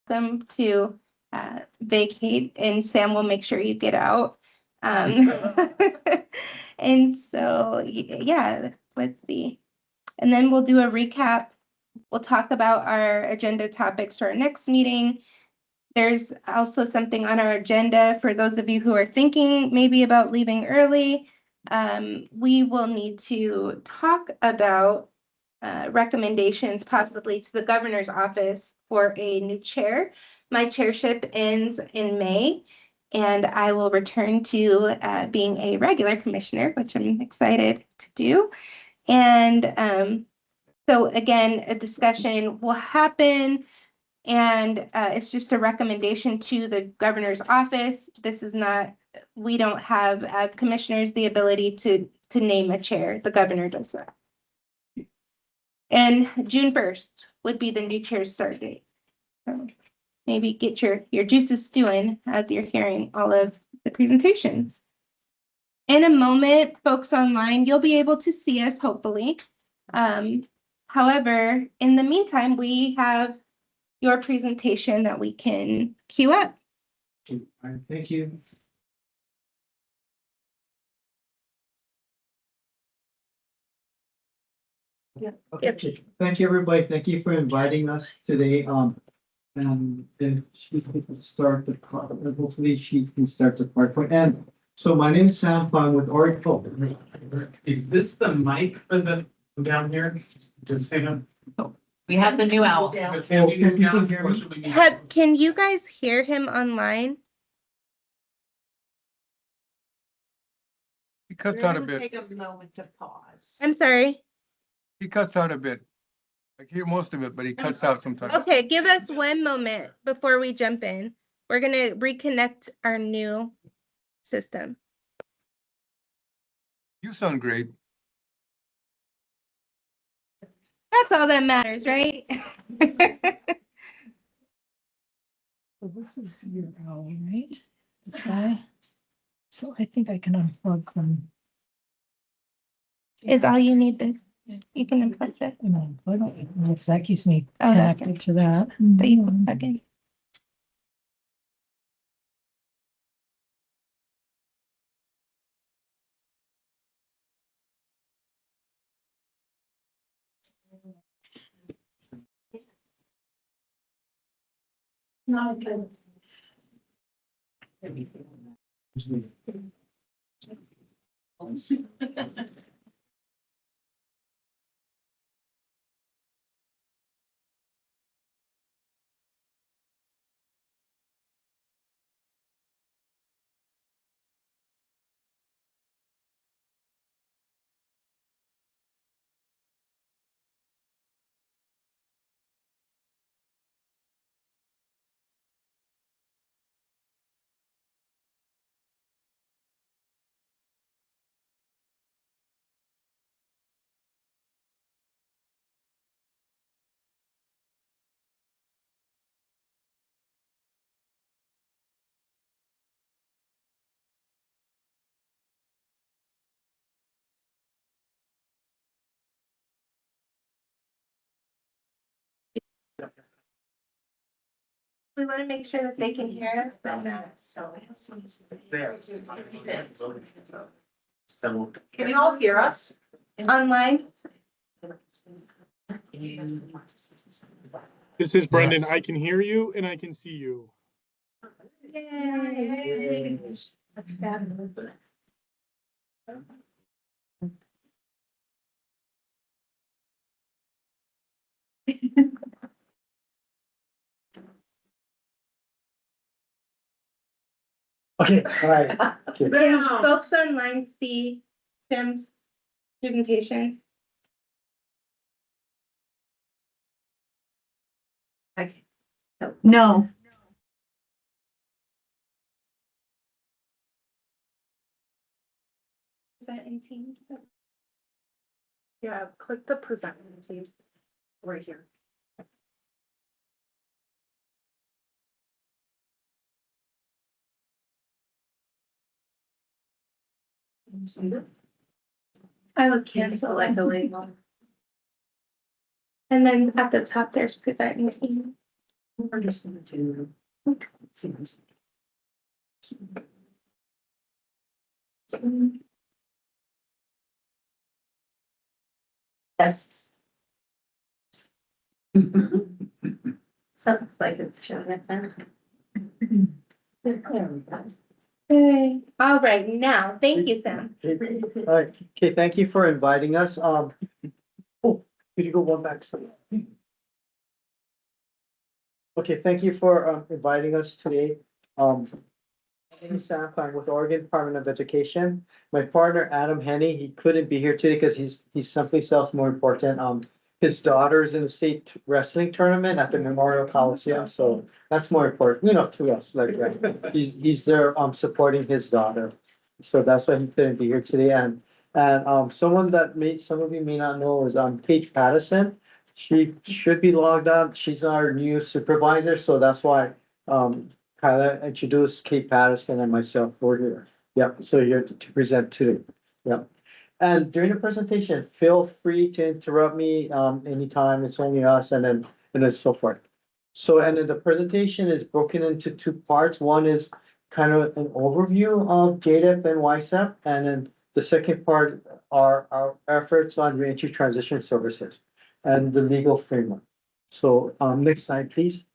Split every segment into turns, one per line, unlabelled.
them to vacate, and Sam will make sure you get out. And so, yeah, let's see. And then we'll do a recap. We'll talk about our agenda topics for our next meeting. There's also something on our agenda for those of you who are thinking maybe about leaving early. We will need to talk about recommendations possibly to the governor's office for a new chair. My chairship ends in May, and I will return to being a regular commissioner, which I'm excited to do. And so again, a discussion will happen, and it's just a recommendation to the governor's office. This is not, we don't have as commissioners the ability to name a chair. The governor does that. And June 1st would be the new chair's start date. So maybe get your juices stewing as you're hearing all of the presentations. In a moment, folks online, you'll be able to see us, hopefully. However, in the meantime, we have your presentation that we can queue up.
All right, thank you.
Yeah.
Okay, thank you, everybody. Thank you for inviting us today. And then she can start the part, hopefully she can start the part. And so my name is Sam Fung with Oracle.
Is this the mic for the down here? Just Sam.
We have the new owl.
Does Sam need to be down here, or should we need-
Can you guys hear him online?
He cuts out a bit.
Take a moment to pause.
I'm sorry.
He cuts out a bit. I hear most of it, but he cuts out sometimes.
Okay, give us 1 moment before we jump in. We're gonna reconnect our new system.
You sound great.
That's all that matters, right?
So this is your owl, right? This guy. So I think I can unplug from.
Is all you need this? You can unplug this.
Because that keeps me
Oh, that's
connected to that.
That you can plug in. We want to make sure that they can hear us, but not so.
Can you all hear us?
Online?
This is Brendan.
Yes.
I can hear you and I can see you.
Yay.
Okay, all right.
Can folks online see Sam's presentation?
No.
Is that in Teams?
Yeah, click the present Teams right here.
I will cancel like a label. And then at the top, there's present in Teams.
We're just gonna do. Seems. Yes. Looks like it's showing it then. There we go.
Okay, all right, now, thank you, Sam.
All right, okay, thank you for inviting us. Oh, could you go one back? Okay, thank you for inviting us today. My name is Sam, I'm with Oregon Department of Education. My partner, Adam Henney, he couldn't be here today because he's someplace else more important. His daughter's in the state wrestling tournament at the Memorial Coliseum, so that's more important, to us, like, he's there, supporting his daughter. So that's why he couldn't be here today, and someone some of you may not know is, Kate Patterson. She should be logged on, she's our new supervisor, so that's why, Kyla introduced Kate Patterson and myself, we're here. Yep, so you're to present today. Yep. And during the presentation, feel free to interrupt me anytime, it's only us and then so forth. So, and then the presentation is broken into two parts. One is kind of an overview of JDEP and YSEP, and then the second part are our efforts on reentry transition services and the legal framework. So, next slide, please.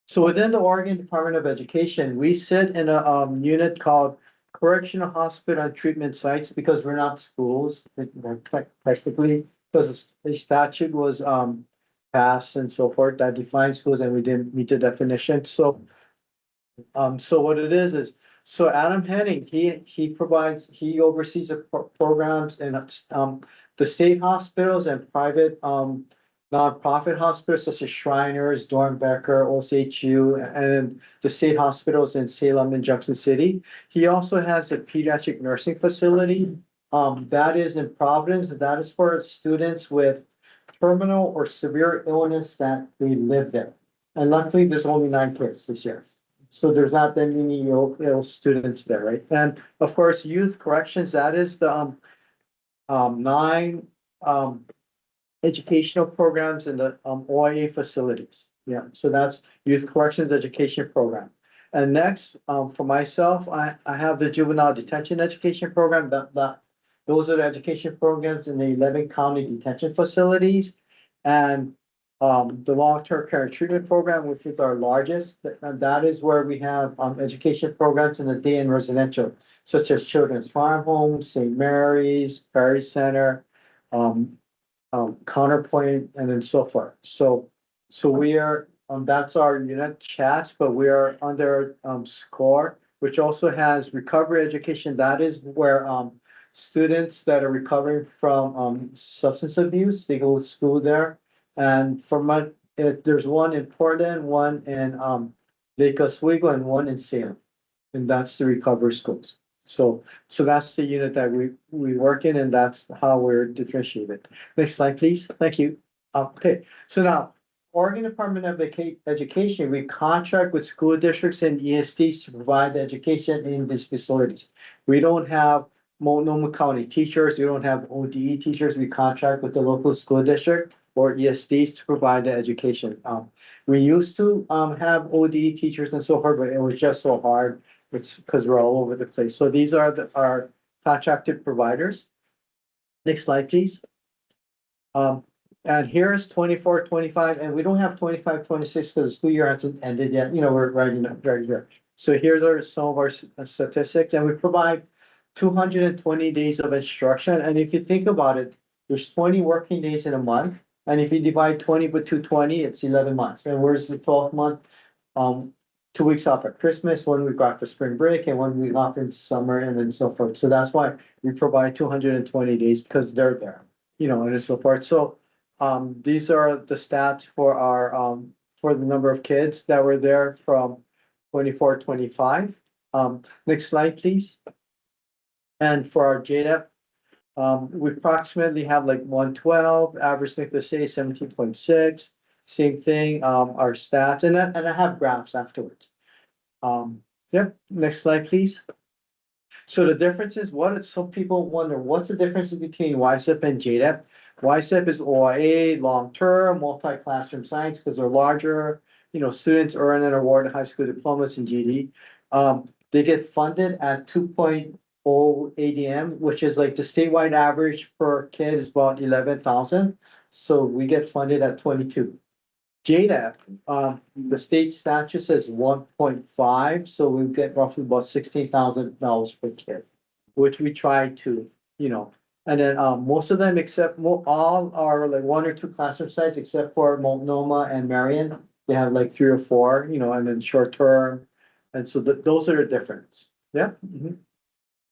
So within the Oregon Department of Education, we sit in a unit called Correctional Hospital and Treatment Sites because we're not schools, technically, because the statute was passed and so forth that defines schools and we didn't meet the definition. So what it is, so Adam Henning, he oversees the programs in the state hospitals and private nonprofit hospitals such as Shriners, Dornbecker, OCHU, and the state hospitals in Salem and Junction City. He also has a pediatric nursing facility that is in Providence. That is for students with terminal or severe illness that they live there. And luckily, there's only 9 kids this year. So there's not that many ill students there, right? And of course, youth corrections, that is the 9 educational programs in the OIA facilities. Yeah, so that's Youth Corrections Education Program. And next, for myself, I have the Juvenile Detention Education Program. Those are the education programs in the 11 county detention facilities. And the Long-Term Care and Treatment Program, which is our largest, and that is where we have education programs in the day and residential, such as Children's Farm Homes, St. Mary's, Perry Center, Counterpoint, and then so forth. So we are, that's our unit chats, but we are under SCORE, which also has recovery education. That is where students that are recovering from substance abuse, they go to school there. And there's one in Portland, one in Lake Oswego, and one in Salem. And that's the recovery schools. So that's the unit that we work in, and that's how we're differentiated. Next slide, please. Thank you. Okay, so now, Oregon Department of Education, we contract with school districts and ESDs to provide the education in these facilities. We don't have Multnomah County teachers, we don't have ODE teachers, we contract with the local school district or ESDs to provide the education. We used to have ODE teachers and so forth, but it was just so hard. It's because we're all over the place. So these are our contracted providers. Next slide, please. And here's 24, 25, and we don't have 25, 26 because the school year hasn't ended yet. We're writing up right here. So here are some of our statistics, and we provide 220 days of instruction. And if you think about it, there's 20 working days in a month. And if you divide 20 by 220, it's 11 months. And where's the 12th month? 2 weeks off at Christmas, 1 week off for spring break, and 1 week off in summer, and then so forth. So that's why we provide 220 days because they're there, and so forth. So these are the stats for our for the number of kids that were there from 24, 25. Next slide, please. And for our JDEP, we approximately have like 112, average length of stay 17.6. Same thing, our stats, and I have graphs afterwards. Yep, next slide, please. So the difference is some people wonder, what's the difference between YSEP and JDEP? YSEP is OIA, long-term, multi-classroom science, because they're larger. Students earn and award high school diplomas in GD. They get funded at 2.0 ADM, which is like the statewide average per kid is about 11,000. So we get funded at 22. JDAP, the state statute says 1.5, so we get roughly about $16,000 per kid, which we try to, and then, most of them except, all are like 1 or 2 classroom sites, except for Multnomah and Marion. They have like 3 or 4, and then short term. And so those are the difference. Yeah. Mhm.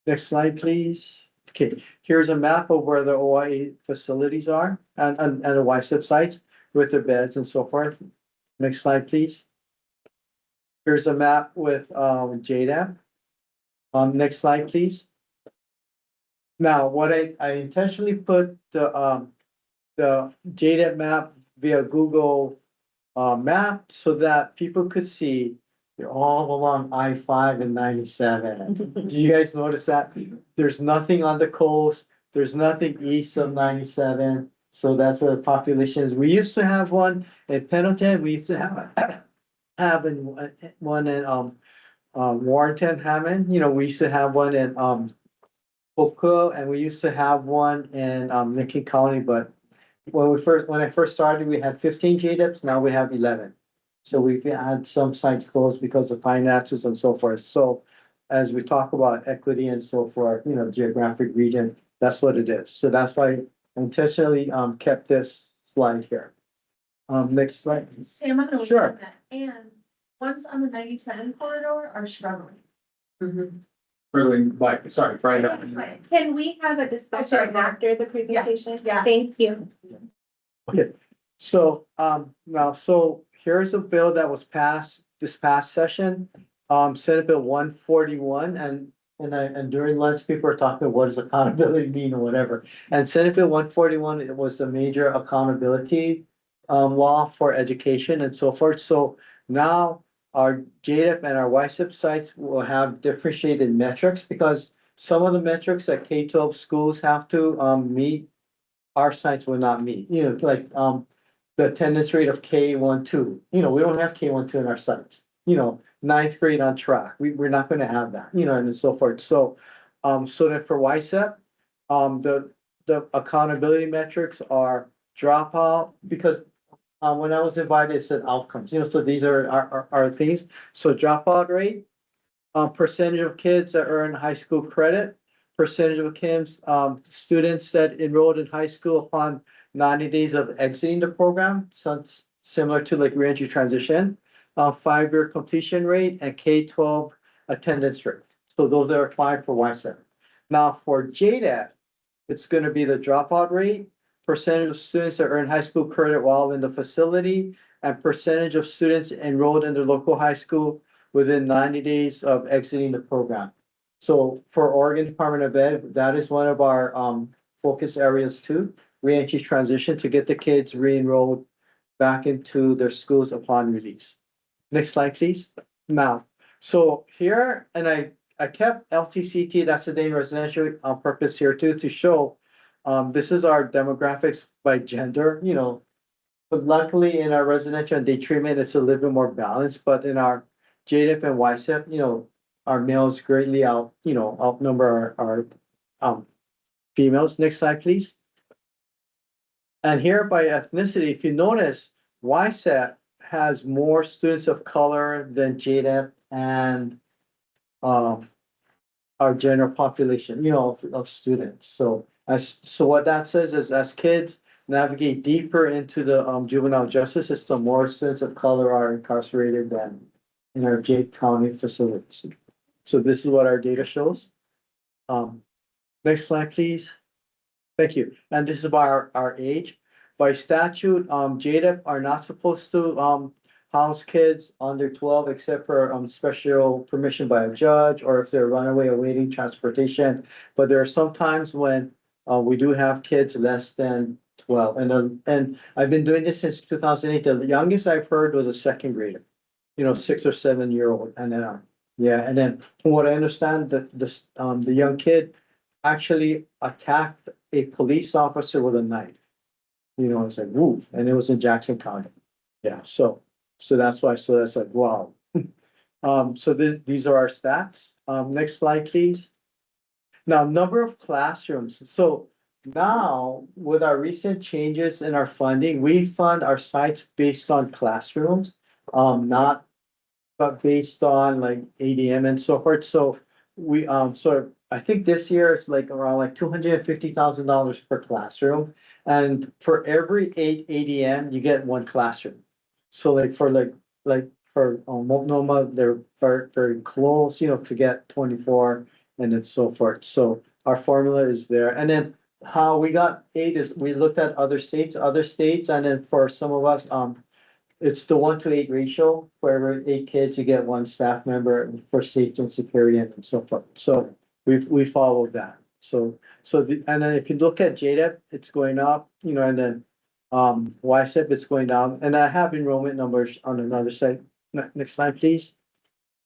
Next slide, please. Okay, here's a map of where the OIA facilities are and the YSIP sites with their beds and so forth. Next slide, please. Here's a map with JDAP. Next slide, please. Now, what I intentionally put the JDAP map via Google map so that people could see they're all along I-5 and 97. Do you guys notice that? There's nothing on the coast. There's nothing east of 97. So that's where the population is. We used to have one in Pendleton. We used to have one in Warrenton, Hammond. We used to have one in Oakville, and we used to have one in Lincoln County. But when I first started, we had 15 JDIPs. Now we have 11. So we've had some sites closed because of finances and so forth. So as we talk about equity and so forth, geographic region, that's what it is. So that's why I intentionally kept this slide here. Next slide.
Sam, I'm gonna look
Sure.
at that, and ones on the 97 corridor are struggling.
Really, like, sorry, Brian.
Can we have a discussion
sorry.
after the presentation?
yeah.
Thank you.
Okay, so so here's a bill that was passed this past session, Senate Bill 141, and during lunch, people are talking, what does accountability mean or whatever. And Senate Bill 141, it was the major accountability law for education and so forth. So now our JDIP and our YSIP sites will have differentiated metrics because some of the metrics that K-12 schools have to meet, our sites will not meet, like the attendance rate of K-12. We don't have K-12 in our sites, ninth grade on track. We're not going to have that, and so forth. So, so then for YSEP, the accountability metrics are dropout because when I was invited, it said outcomes, so these are our things. So dropout rate, percentage of kids that earn high school credit, percentage of kids, students that enrolled in high school upon 90 days of exiting the program, sounds similar to like reentry transition, 5-year completion rate, and K-12 attendance rate. So those are applied for YSEP. Now for JDAP, it's going to be the dropout rate, percentage of students that earn high school credit while in the facility, and percentage of students enrolled in the local high school within 90 days of exiting the program. So for Oregon Department of Ed, that is one of our focus areas too, reentry transition to get the kids re-enrolled back into their schools upon release. Next slide, please. Now, so here, and I kept LTCT, that's the day residential on purpose here too, to show this is our demographics by gender, but luckily in our residential and day treatment, it's a little bit more balanced, but in our JDIP and YSEP, our males greatly outnumber our females. Next slide, please. And here by ethnicity, if you notice, YSEP has more students of color than JDIP and our general population, of students. So what that says is as kids navigate deeper into the juvenile justice system, more students of color are incarcerated than in our Jake County facilities. So this is what our data shows. Next slide, please. Thank you. And this is about our age. By statute, JDIP are not supposed to house kids under 12 except for special permission by a judge or if they're runaway awaiting transportation. But there are some times when we do have kids less than 12. And I've been doing this since 2008. The youngest I've heard was a second grader, 6 or 7 year old. And then, and then from what I understand, the young kid actually attacked a police officer with a knife. You know, it's like, woo, and it was in Jackson County. Yeah, so that's why, so that's like, wow. So these are our stats. Next slide, please. Now, number of classrooms. So now with our recent changes in our funding, we fund our sites based on classrooms, not but based on like ADM and so forth. So we, so I think this year it's like around like $250,000 per classroom. And for every 8 ADM, you get 1 classroom. So like for Multnomah, they're very close, you know, to get 24 and it's so forth. So our formula is there. And then how we got 8 is we looked at other states, and then for some of us, it's the 1-to-8 ratio. For every 8 kids, you get 1 staff member for safety and security and so forth. So we followed that. So and then if you look at JDEP, it's going up, you know, and then YSEP, it's going down. And I have enrollment numbers on another side. Next slide, please.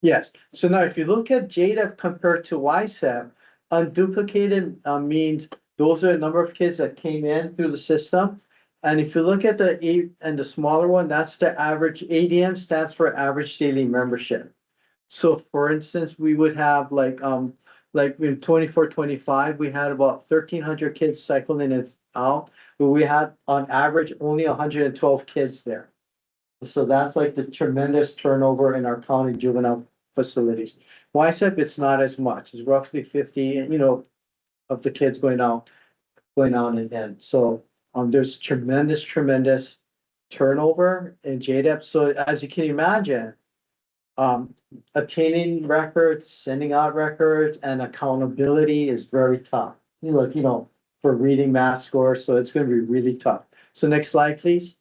Yes. So now if you look at JDEP compared to YSEP, unduplicated means those are the number of kids that came in through the system. And if you look at the 8 and the smaller one, that's the average. ADM stands for average daily membership. So for instance, we would have like in 24-25, we had about 1,300 kids cycling in and out, but we had on average only 112 kids there. So that's like the tremendous turnover in our county juvenile facilities. YSEP, it's not as much. It's roughly 50, you know, of the kids going out and in. So there's tremendous turnover in JDEP. So as you can imagine, attaining records, sending out records, and accountability is very tough. You know, for reading math scores, so it's going to be really tough. So next slide, please.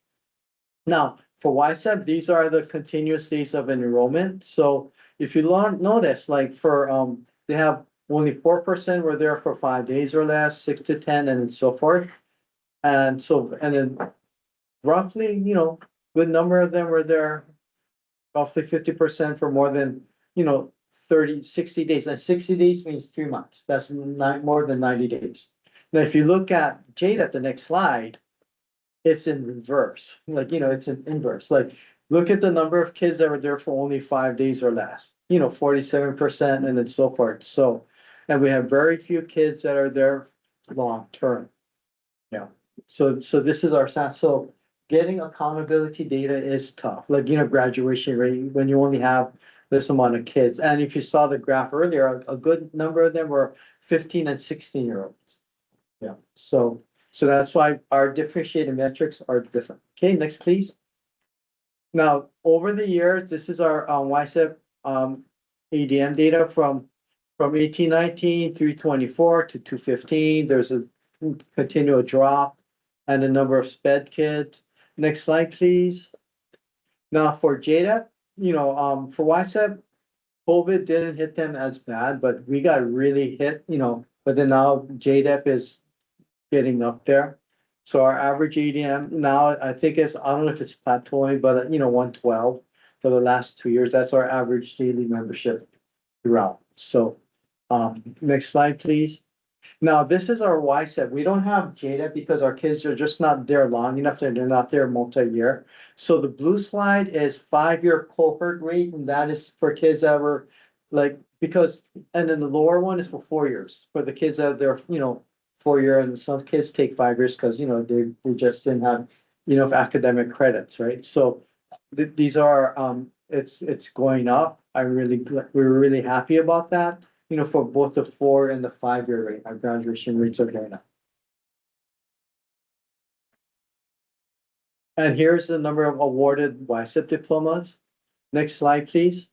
Now, for YSEP, these are the continuous days of enrollment. So if you notice, like for they have only 4% were there for 5 days or less, 6 to 10, and so forth. And so, and then roughly, you know, good number of them were there, roughly 50% for more than, you know, 60 days. And 60 days means 3 months. That's not more than 90 days. Now, if you look at Jade at the next slide, it's in reverse. Like, you know, it's in inverse. Like, look at the number of kids that were there for only 5 days or less, you know, 47% and then so forth. So, and we have very few kids that are there long term. Yeah. So this is our stats. So getting accountability data is tough, like, you know, graduation rate when you only have this amount of kids. And if you saw the graph earlier, a good number of them were 15 and 16-year-olds. Yeah. So that's why our differentiated metrics are different. Okay, next, please. Now, over the years, this is our YSEP ADM data from 1819 through 24 to 215. There's a continual drop and the number of SPED kids. Next slide, please. Now for JDEP, you know, for YSEP, COVID didn't hit them as bad, but we got really hit, you know, but then now JDEP is getting up there. So our average ADM now, I think I don't know if it's plateauing, but you know, 112 for the last 2 years. That's our average daily membership throughout. So next slide, please. Now, this is our YSEP. We don't have JDEP because our kids are just not there long enough. They're not there multi-year. So the blue slide is 5-year cohort rate, and that is for kids that were like, because, and then the lower one is for 4 years, for the kids that they're, you know, 4-year, and some kids take 5 years because, you know, they just didn't have enough academic credits, right? So these are, it's going up. We're really happy about that. You know, for both the 4 and the 5-year rate, our graduation rates are going up. And here's the number of awarded YSEP diplomas. Next slide, please.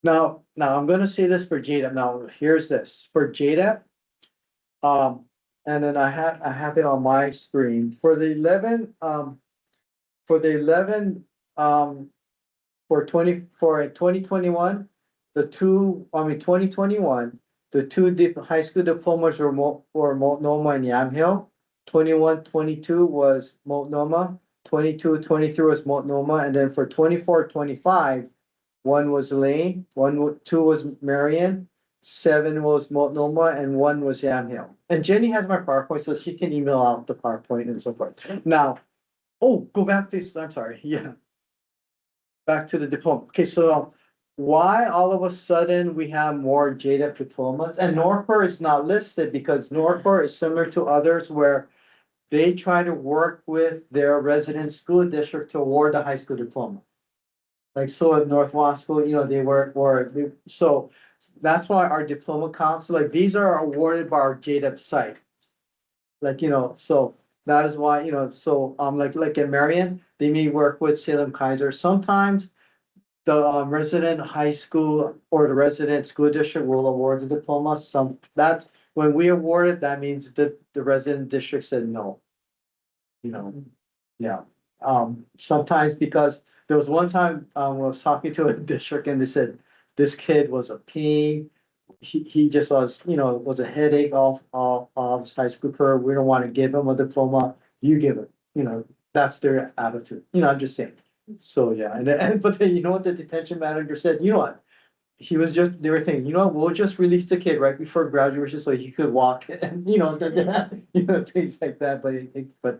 Now I'm going to say this for JDEP. Now, here's this for JDEP. And then I have it on my screen for the 11. For 2021. 2021, the 2 high school diplomas were Multnomah and Yamhill. 21-22 was Multnomah. 22-23 was Multnomah. And then for 24-25, 1 was Lane, 2 was Marion, 7 was Multnomah, and 1 was Yamhill. And Jenny has my PowerPoint, so she can email out the PowerPoint and so forth. Now, go back to this, I'm sorry, yeah. Back to the diploma. Okay, so why all of a sudden we have more JDEP diplomas? And Norfolk is not listed because Norfolk is similar to others where they try to work with their resident school district to award the high school diploma. Like, so at North Wasco, they work, so that's why our diploma council, like, these are awarded by our JDEP site. Like, so that is why, so, like in Marion, they may work with Salem Kaiser. Sometimes the resident high school or the resident school district will award the diploma. That's when we award it, that means that the resident district said no. Yeah, sometimes because there was one time, I was talking to a district and they said, this kid was a pain. He just was, was a headache of his high school career. We don't want to give him a diploma. You give it, that's their attitude. I'm just saying. So, yeah, but then, what the detention manager said, what? They were thinking, we'll just release the kid right before graduation so he could walk and, things like that, but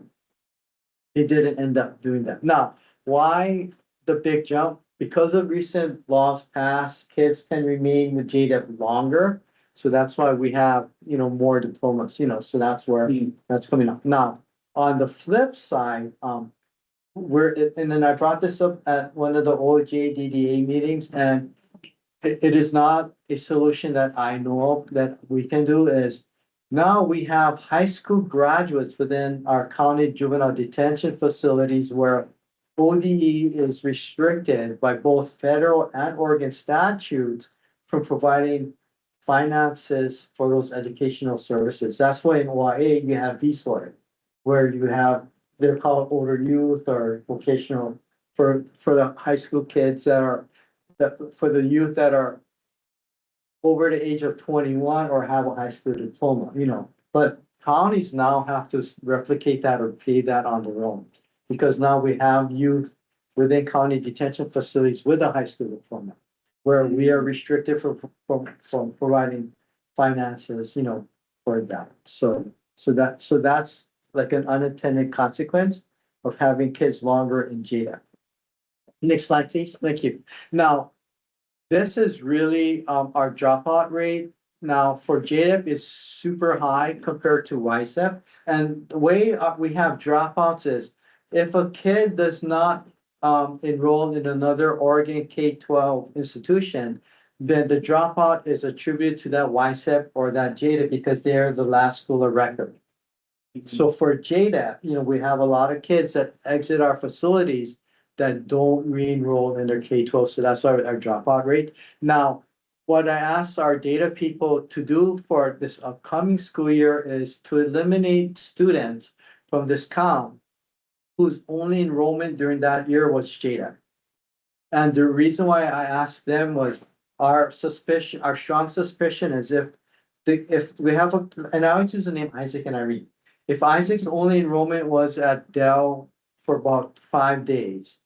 he didn't end up doing that. Now, why the big jump? Because of recent laws passed, kids can remain with JDEP longer. So that's why we have, more diplomas, so that's where that's coming up. Now, on the flip side, and then I brought this up at one of the OJDDA meetings, and it is not a solution that I know of that we can do is now we have high school graduates within our county juvenile detention facilities where ODE is restricted by both federal and Oregon statutes from providing finances for those educational services. That's why in OIA you have VSOR, where you have, they're called older youth or vocational for the high school kids for the youth that are over the age of 21 or have a high school diploma, but counties now have to replicate that or pay that on their own. Because now we have youth within county detention facilities with a high school diploma, where we are restricted from providing finances, for that. So that's like an unintended consequence of having kids longer in JDEP. Next slide, please. Thank you. Now, this is really our dropout rate. Now for JDEP is super high compared to YSEP. And the way we have dropouts is if a kid does not enroll in another Oregon K-12 institution, then the dropout is attributed to that YSEP or that JDEP because they're the last school of record. So for JDEP, we have a lot of kids that exit our facilities that don't re-enroll in their K-12, so that's why our dropout rate. Now, what I asked our data people to do for this upcoming school year is to eliminate students from this count whose only enrollment during that year was JDEP. And the reason why I asked them was our strong suspicion is if we have and I always use the name Isaac and Irene. If Isaac's only enrollment was at Dell for about 5 days,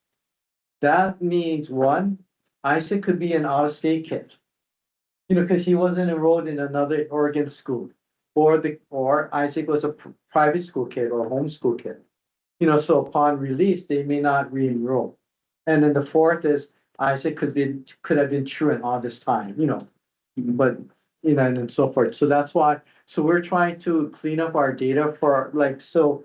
that means one, Isaac could be an out-of-state kid. Because he wasn't enrolled in another Oregon school, or Isaac was a private school kid or homeschool kid. So upon release, they may not re-enroll. And then the fourth is Isaac could have been truant all this time, but and so forth. So that's why. So we're trying to clean up our data for so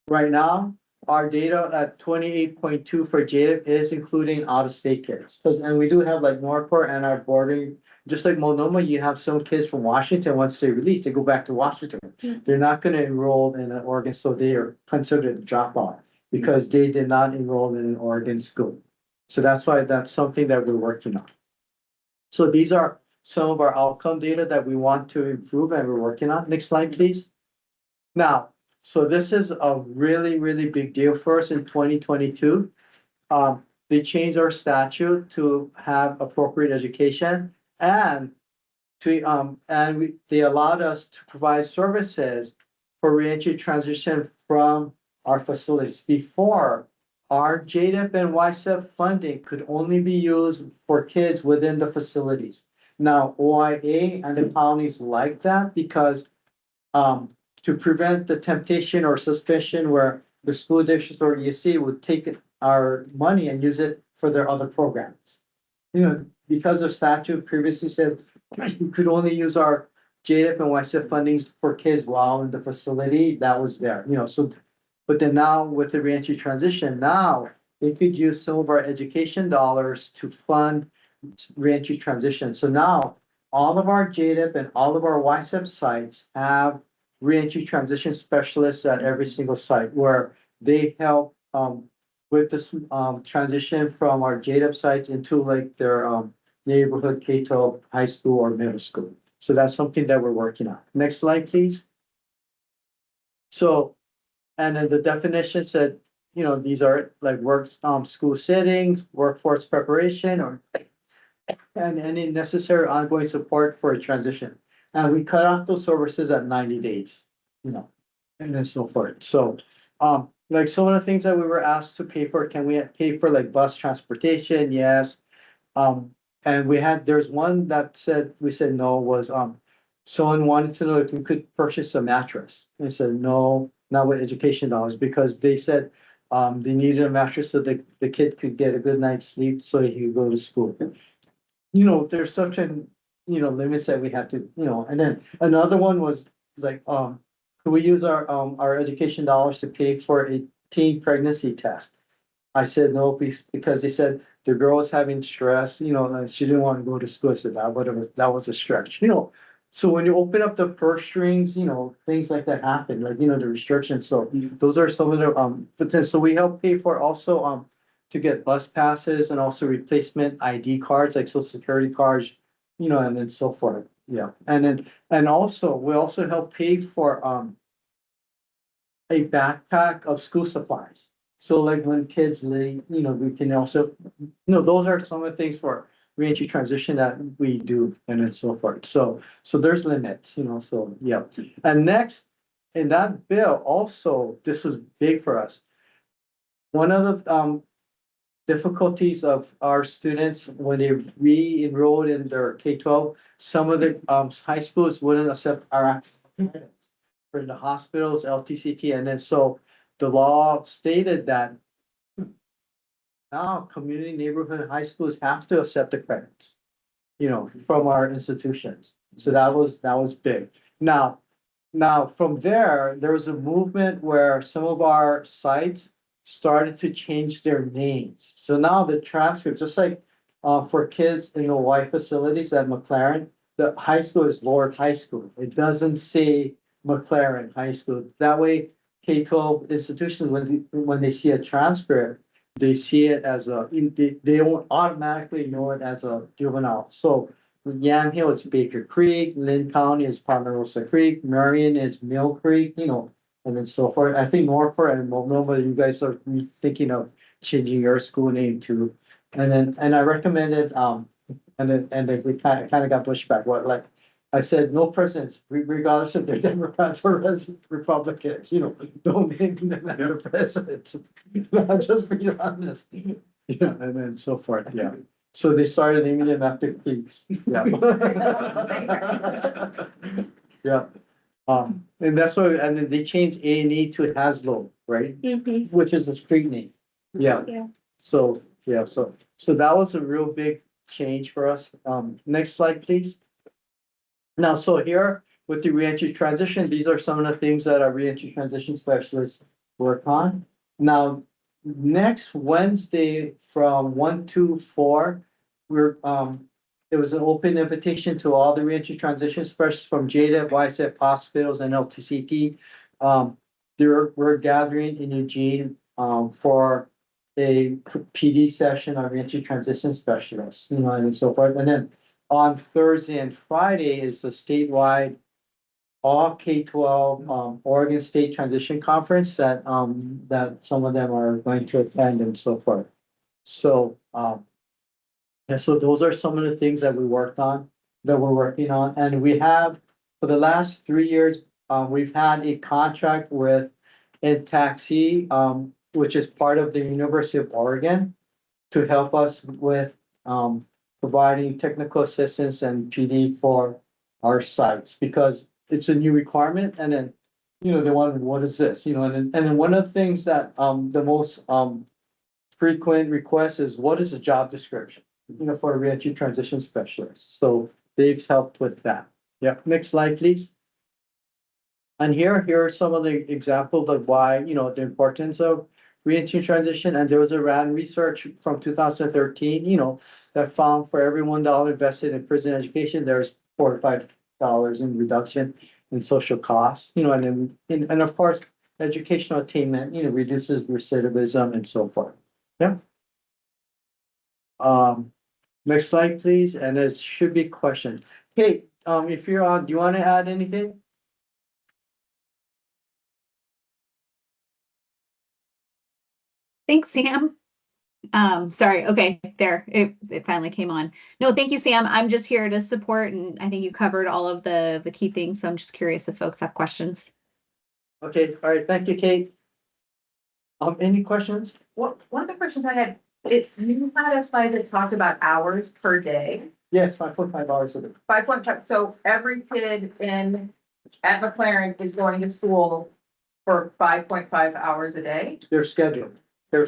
right now. Our data at 28.2 for JDEP is including out-of-state kids. And we do have Northport and our bordering, just like Multnomah, you have some kids from Washington, once they release, they go back to Washington. They're not going to enroll in an Oregon, so they are considered a dropout because they did not enroll in an Oregon school. So that's why that's something that we're working on. So these are some of our outcome data that we want to improve and we're working on. Next slide, please. Now, so this is a really, really big deal for us in 2022. They changed our statute to have appropriate education and they allowed us to provide services for reentry transition from our facilities. Before, our JDEP and YSEP funding could only be used for kids within the facilities. Now, OIA and the counties like that because to prevent the temptation or suspicion where the school districts or ESC would take our money and use it for their other programs. You know, because of statute previously said you could only use our JDIP and YSF fundings for kids while in the facility, that was there, you know, so. But then now with the reentry transition, now they could use some of our education dollars to fund reentry transition. So now all of our JDIP and all of our YSF sites have reentry transition specialists at every single site where they help with this transition from our JDIP sites into like their neighborhood K-12 high school or middle school. So that's something that we're working on. Next slide, please. So, and then the definition said, you know, these are like school settings, workforce preparation, or and any necessary ongoing support for a transition. And we cut off those services at 90 days, you know, and then so forth. So, like some of the things that we were asked to pay for, can we pay for like bus transportation? Yes. And there's one that said, we said no, was, someone wanted to know if we could purchase a mattress. And I said, no, not with education dollars, because they said, they needed a mattress so the kid could get a good night's sleep so he could go to school. You know, there's such an, you know, limits that we have to, you know, and then another one was like, could we use our education dollars to pay for a teen pregnancy test? I said no, because they said the girl was having stress, you know, and she didn't want to go to school. I said that was a stretch, you know. So when you open up the purse strings, you know, things like that happen, like, you know, the restrictions. So those are some of the, but then, so we help pay for also, to get bus passes and also replacement ID cards, like social security cards, you know, and then so forth. Yeah. And also, we also help pay for, a backpack of school supplies. So like when kids leave, you know, we can also, you know, those are some of the things for reentry transition that we do and then so forth. So there's limits, you know, so yeah. And next, in that bill also, this was big for us. One of the difficulties of our students when they re-enrolled in their K-12, some of the high schools wouldn't accept our credits for the hospitals, LTCT, and then so the law stated that now community neighborhood high schools have to accept the credits, you know, from our institutions. So that was big. Now from there was a movement where some of our sites started to change their names. So now the transcript, just like for kids in the Y facilities at McLaren, the high school is Lord High School. It doesn't say McLaren High School. That way, K-12 institutions, when they see a transcript, they see it as they don't automatically know it as a juvenile. So Yam Hill, it's Baker Creek, Lynn County is Ponderosa Creek, Marion is Mill Creek, you know, and then so forth. I think Norfolk and Multnomah, you guys are thinking of changing your school name to, and I recommended, and then we kind of got pushed back. What, like, I said, no presidents, regardless if they're Democrats or Republicans, you know, don't name them as presidents. Just be honest. Yeah, and then so forth, yeah. So they started naming them after creeks. Yeah. Yeah. And that's why, and then they changed A&E to Haslow, right?
Mhm.
Which is a street name. Yeah.
Yeah.
So, yeah, so that was a real big change for us. Next slide, please. Now, so here with the reentry transition, these are some of the things that our reentry transition specialists work on. Now, next Wednesday from 1 to 4, it was an open invitation to all the reentry transition specialists from JDIP, YSF, hospitals, and LTCT. We're gathering in Eugene for a PD session on reentry transition specialists, you know, and so forth. And then on Thursday and Friday is a statewide all K-12 Oregon State Transition Conference that some of them are going to attend and so forth. So and so those are some of the things that we're working on, and we have for the last 3 years, we've had a contract with Taxi, which is part of the University of Oregon, to help us with providing technical assistance and PD for our sites, because it's a new requirement, and then, you know, they wanted, what is this, you know, and then one of the things that, the most, frequent request is, what is the job description? You know, for a reentry transition specialist, so they've helped with that. Yeah, next slide, please. And here are some of the examples of why, you know, the importance of reentry transition, and there was a RAND research from 2013, you know, that found for every $1 invested in prison education, there's $4 to $5 in reduction in social costs, you know, and then, and of course, educational attainment, you know, reduces recidivism and so forth. Yeah. Next slide, please, and it should be questions. Kate, if you're on, do you want to add anything?
Thanks, Sam. Sorry, okay, there, it finally came on. No, thank you, Sam. I'm just here to support, and I think you covered all of the key things, so I'm just curious if folks have questions.
Okay, all right, thank you, Kate. Any questions?
One of the questions I had, if you had a slide that talked about hours per day,
Yes, 5.5 hours a day.
5.5, so every kid at McLaren is going to school for 5.5 hours a day?
They're scheduled. Yeah.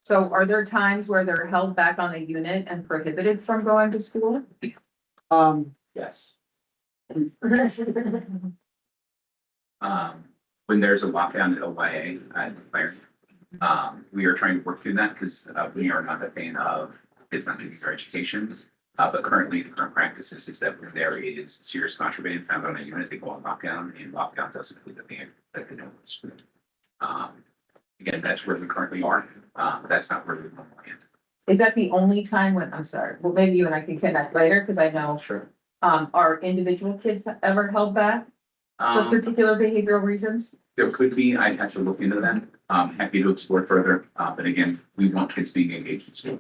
So are there times where they're held back on the unit and prohibited from going to school?
Yes. When there's a lockdown at OYA at McLaren, we are trying to work through that because we are not a fan of kids not getting their education. But currently, the current practice is that when there is serious contraband found on a unit, they go on lockdown, and lockdown doesn't include the ban that they know in school. Again, that's where we currently are. That's not where we want to land.
Is that the only time when, I'm sorry, well, maybe you and I can connect later, because I know,
Sure.
are individual kids ever held back for particular behavioral reasons?
There could be, I'd have to look into that. Happy to explore further. But again, we want kids being engaged in school.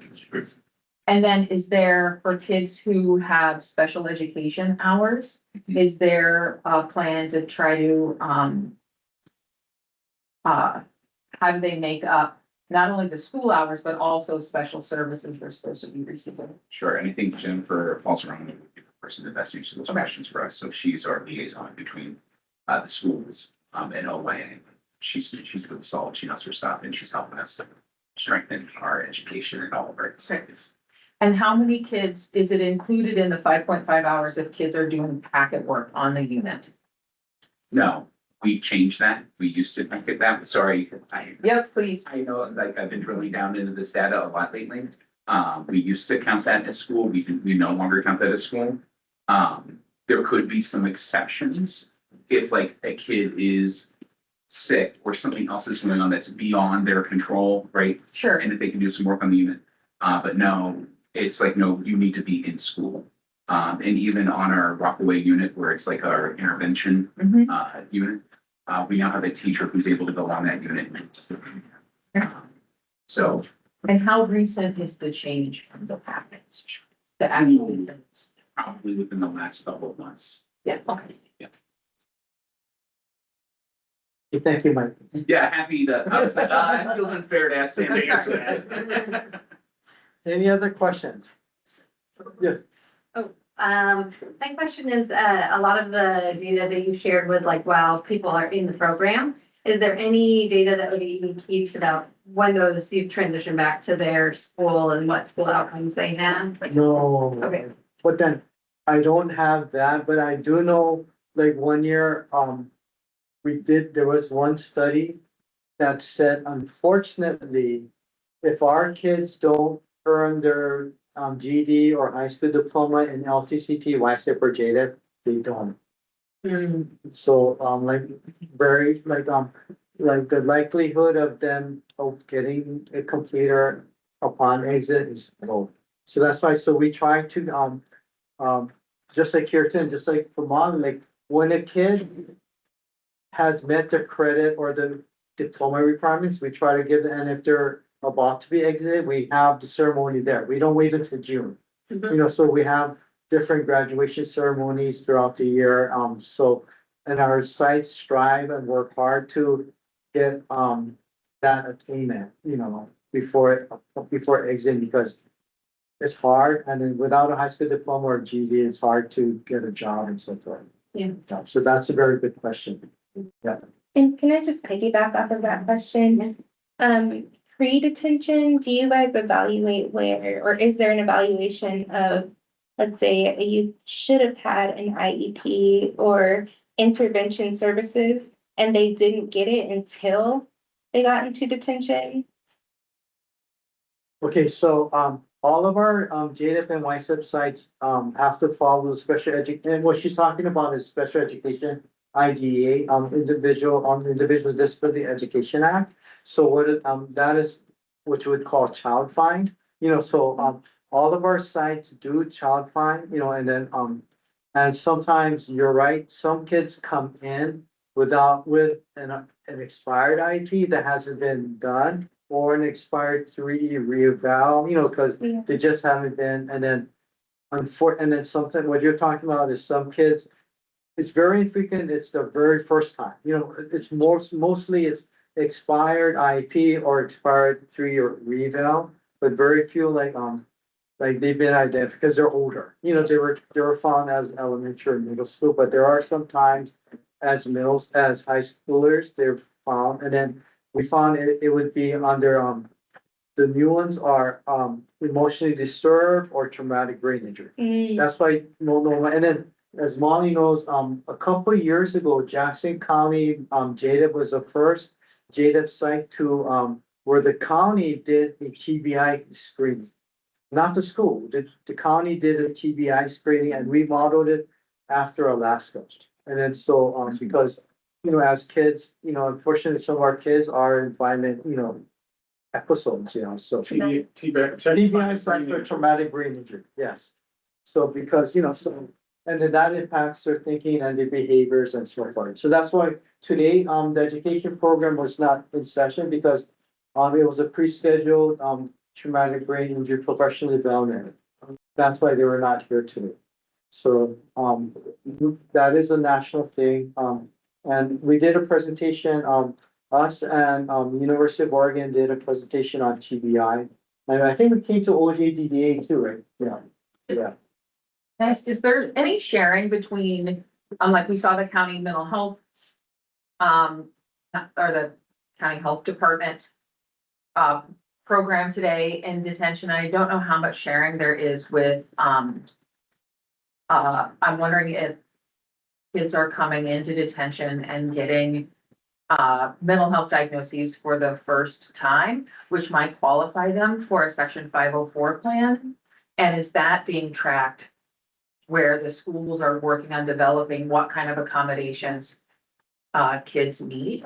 And then is there, for kids who have special education hours, is there a plan to try to, how do they make up not only the school hours, but also special services they're supposed to be receiving?
Sure, and I think Jennifer falls around with the person that best answers those
Okay.
questions for us. So she's our liaison between the schools and OYA. She's really solid. She knows her stuff, and she's helping us to strengthen our education and all of our facilities.
And how many kids, is it included in the 5.5 hours if kids are doing packet work on the unit?
No, we've changed that. We used to make it that. Sorry,
Yep, please.
I know, like, I've been drilling down into this data a lot lately. We used to count that as school. We no longer count that as school. There could be some exceptions if like a kid is sick or something else is going on that's beyond their control, right?
Sure.
And if they can do some work on the unit. But no, it's like, no, you need to be in school. And even on our Rockaway unit, where it's like our intervention unit, we now have a teacher who's able to go on that unit. So.
And how recent is the change from the packets? The actual.
Probably within the last couple of months.
Yeah, okay.
Thank you, Mike.
Yeah, happy to, I was like, it feels unfair to ask Sam to answer that.
Any other questions? Yes.
My question is, a lot of the data that you shared was like, while people are in the program, is there any data that ODE keeps about when those you've transitioned back to their school and what school outcomes they have?
No.
Okay.
But then I don't have that, but I do know, like 1 year, there was one study that said, unfortunately, if our kids don't earn their GED or high school diploma in LTCT, YSIP or JDEP, they don't. So, like, very, like the likelihood of them getting a completer upon exit is low. So that's why, so we try to, just like Kirtan, just like Vermont, like when a kid has met the credit or the diploma requirements, we try to give them, and if they're about to be exited, we have the ceremony there. We don't wait until June. You know, so we have different graduation ceremonies throughout the year. So, and our sites strive and work hard to get that attainment, you know, before exiting, because it's hard, and then without a high school diploma or GED, it's hard to get a job and so forth.
Yeah.
So that's a very good question.
And can I just piggyback off of that question? Pre-detention, do you guys evaluate where, or is there an evaluation of, let's say, you should have had an IEP or intervention services and they didn't get it until they got into detention?
Okay, so, all of our, JDEP and YSEP sites, have to follow the special and what she's talking about is special education IDEA, Individual Disability Education Act. So what it, that is, which we would call child find, so, all of our sites do child find, and then, and sometimes you're right, some kids come in with an expired IP that hasn't been done, or an expired 3 reeval, because
Yeah.
they just haven't been, and then and then something, what you're talking about is some kids, it's very infrequent, it's the very first time, it's mostly it's expired IP or expired 3 or reval, but very few like they've been identified because they're older, they were found as elementary and middle school, but there are some times as high schoolers, they're found, and then we found it would be under, the new ones are, emotionally disturbed or traumatic brain injury.
Mm,
That's why, no, and then, as Molly knows, a couple of years ago, Jackson County, JDEP was the first JDEP site to, where the county did a TBI screening. Not the school, the county did a TBI screening and we modeled it after Alaska. And then so, because, as kids, unfortunately, some of our kids are in violent, episodes, so. TBI stands for traumatic brain injury, yes. So because, so, and then that impacts their thinking and their behaviors and so forth. So that's why today, the education program was not in session because, it was a pre-scheduled, traumatic brain injury professional development. That's why they were not here today. So, that is a national thing, and we did a presentation, us and, University of Oregon did a presentation on TBI. And I think we came to OJDDA too, right? Yeah.
Nice. Is there any sharing between, like we saw the county mental health, or the county health department, program today in detention? I don't know how much sharing there is with, I'm wondering if kids are coming into detention and getting mental health diagnoses for the first time, which might qualify them for a Section 504 plan. And is that being tracked where the schools are working on developing what kind of accommodations kids need?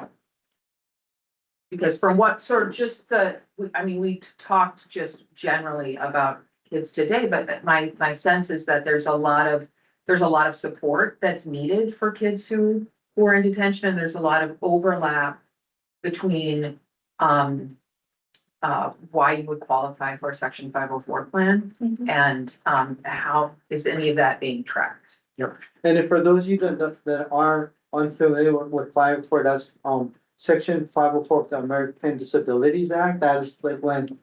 Because from what sort of just we talked just generally about kids today, but my sense is that there's a lot of support that's needed for kids who are in detention, and there's a lot of overlap between why you would qualify for a Section 504 plan,
mhm.
and how is any of that being tracked?
And if for those of you that are unfamiliar with 504, that's, Section 504 of the American Disabilities Act. That is like when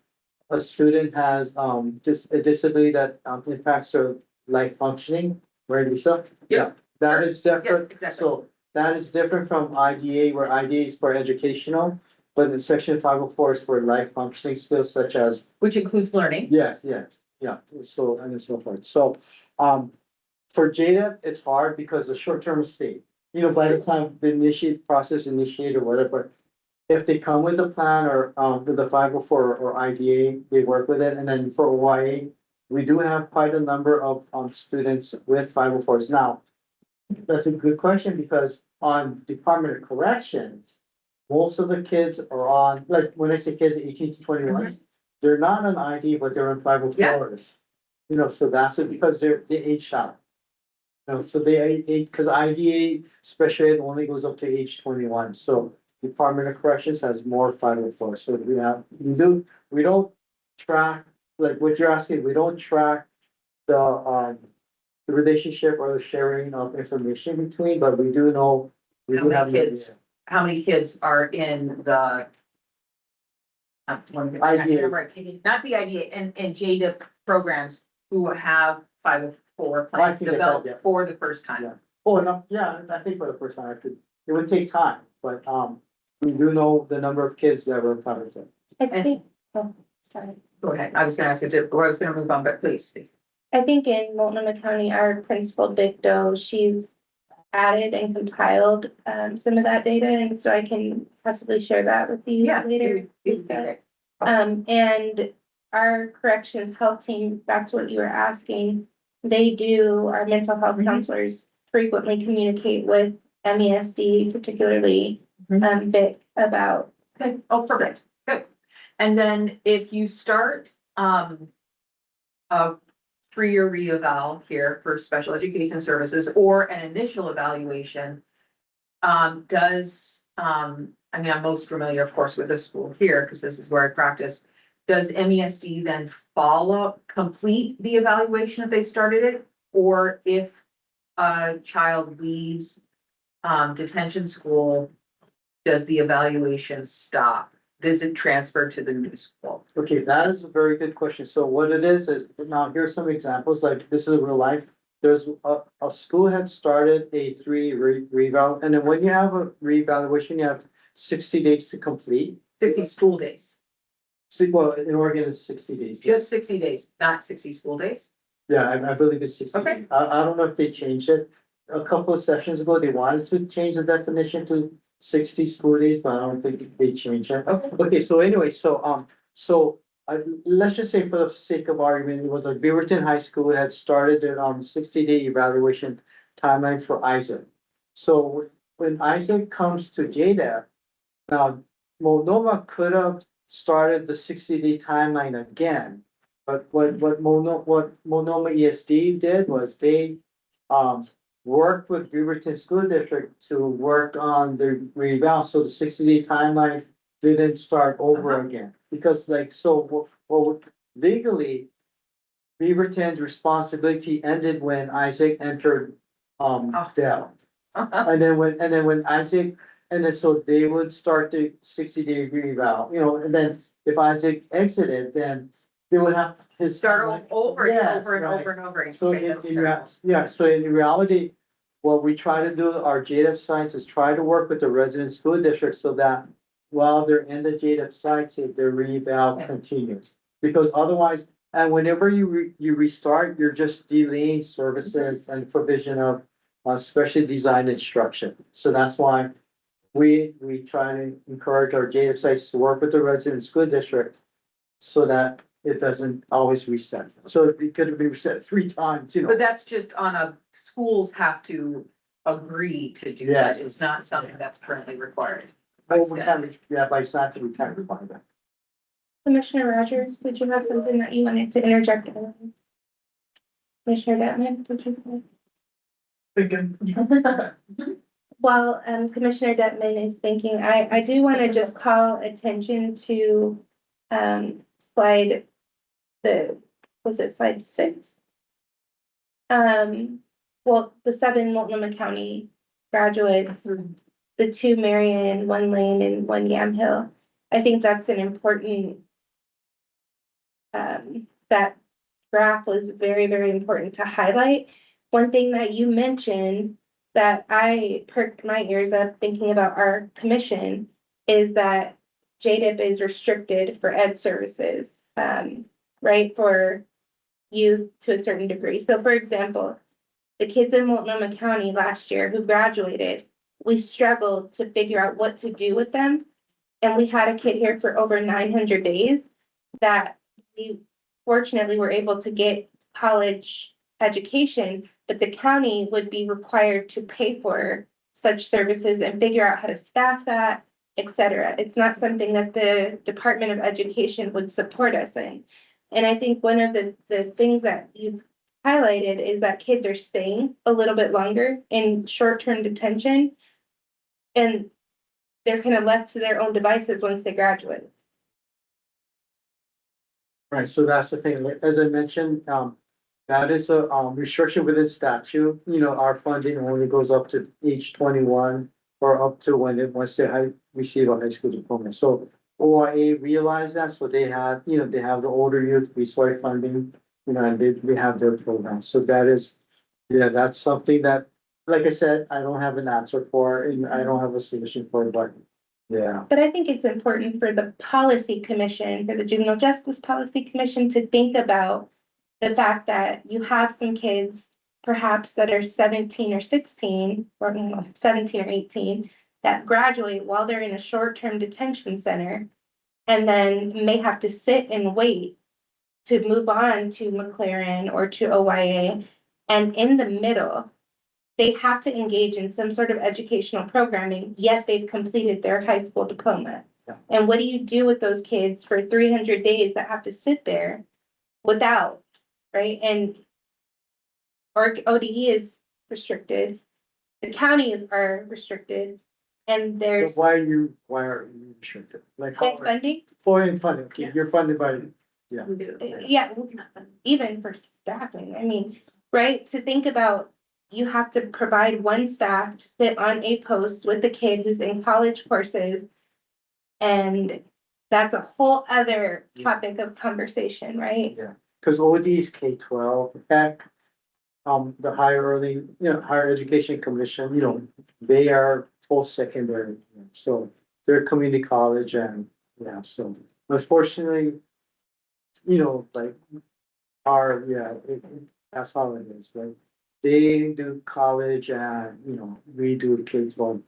a student has, a disability that, impacts their life functioning, right, Lisa?
Yeah.
That is
Yes,
different.
exactly.
So that is different from IDA, where IDA is for educational, but in Section 504 is for life functioning skills such as.
Which includes learning.
Yes, yeah, so, and so forth. So, for JDEP, it's hard because the short-term stay, by the time the process initiated or whatever. If they come with a plan or, with the 504 or IDA, they work with it, and then for OYA, we do have quite a number of, students with 504s now. That's a good question because on Department of Corrections, most of the kids are on, like, when I say kids 18 to 21, they're not on ID, but they're on 504s. So that's it, because they aged out. So they, because IDA special ed only goes up to age 21, so Department of Corrections has more 504, so we don't track, like what you're asking, we don't track the relationship or the sharing of information between, but we do know. We
How
do
many
have
kids? How many kids are in the
IDA.
Not the IDA, and JDIP programs who have 504 plans
think I got
developed
that.
for the first time.
Yeah. Oh, no, yeah, I think for the first time it would take time, but, we do know the number of kids that were covered.
I think, oh, sorry.
Go ahead, I was gonna ask you, or I was gonna move on, but please.
I think in Multnomah County, our principal, Big Doe, she's added and compiled some of that data, and so I can possibly share that with you later.
it would be great.
And our corrections health team, back to what you were asking, they do, our mental health counselors frequently communicate with MESD, particularly Vic, about.
Good, oh, perfect, good. And then if you start, a 3-year reeval here for special education services or an initial evaluation, I'm most familiar, of course, with the school here, because this is where I practice. Does MESD then complete the evaluation if they started it? Or if a child leaves, detention school, does the evaluation stop? Does it transfer to the new school?
Okay, that is a very good question. So what it is now here's some examples, like this is real life. There's a school had started a 3 reval, and then when you have a reevaluation, you have 60 days to complete.
60 school days,
Well, in Oregon, it's 60 days.
just 60 days, not 60 school days.
Yeah, I believe it's 60
Okay.
days. I don't know if they changed it. A couple of sessions ago, they wanted to change the definition to 60 school days, but I don't think they changed it. Okay, so anyway, let's just say for the sake of argument, it was like Beaverton High School had started their 60-day evaluation timeline for Isaac. So when Isaac comes to JDAP, now Multnomah could have started the 60-day timeline again. But what Multnomah ESD did was they worked with Beaverton School District to work on the reval, so the 60-day timeline didn't start over again. Because well, legally, Beaverton's responsibility ended when Isaac entered Dell. And then when Isaac, and then so they would start the 60-day reval, and then if Isaac exited, then they would have his.
Start over and
Yes,
over and
right.
over and over again.
So
Okay, that's terrible.
so in reality, what we try to do, our JDEP sites is try to work with the resident school districts so that while they're in the JDEP sites, if their reval continues. Because otherwise, and whenever you restart, you're just delaying services and provision of specially designed instruction. So that's why we try to encourage our JDEP sites to work with the resident school district so that it doesn't always reset. So it could have been reset 3 times,
But that's just schools have to agree to do
Yes.
that. It's not something that's currently required.
Well, by statute, we can't require that.
Commissioner Rogers, did you have something that you wanted to interject? Commissioner Detman, did you say? While Commissioner Detman is thinking, I do want to just call attention to slide slide 6? Well, the 7 Multnomah County graduates, the 2 Marion, 1 Lane, and 1 Yamhill. I think that's an important, that graph was very, very important to highlight. One thing that you mentioned that I perked my ears up thinking about our commission is that JDIP is restricted for ed services, right, for youth to a certain degree. So for example, the kids in Multnomah County last year who graduated, we struggled to figure out what to do with them. And we had a kid here for over 900 days that we fortunately were able to get college education, but the county would be required to pay for such services and figure out how to staff that, etc. It's not something that the Department of Education would support us in. And I think one of the things that you've highlighted is that kids are staying a little bit longer in short-term detention. And they're kind of left to their own devices once they graduate.
Right, so that's the thing, like, as I mentioned, that is a restriction within statute, our funding only goes up to age 21 or up to once they receive a high school diploma. So OIA realized that, so they have, they have the older youth resource funding, and they have their program. So that is, yeah, that's something that, like I said, I don't have an answer for, and I don't have a solution for, but yeah.
But I think it's important for the policy commission, for the Juvenile Justice Policy Commission to think about the fact that you have some kids perhaps that are 17 or 16, or 17 or 18, that graduate while they're in a short-term detention center and then may have to sit and wait to move on to McLaren or to OYA. And in the middle, they have to engage in some sort of educational programming, yet they've completed their high school diploma.
Yeah.
And what do you do with those kids for 300 days that have to sit there without, right? And our ODE is restricted, the counties are restricted, and there's
Why are you restricted? Like how?
funding.
Funding, okay, you're funded by,
Yeah, even for staffing, I mean, right, to think about, you have to provide one staff to sit on a post with the kid who's in college courses. And that's a whole other topic of conversation, right?
yeah, because OD is K-12, heck. The higher education commission, they are post-secondary, so they're community college and, yeah, so unfortunately. Like, that's how it is, like, they do college and, we do K-12.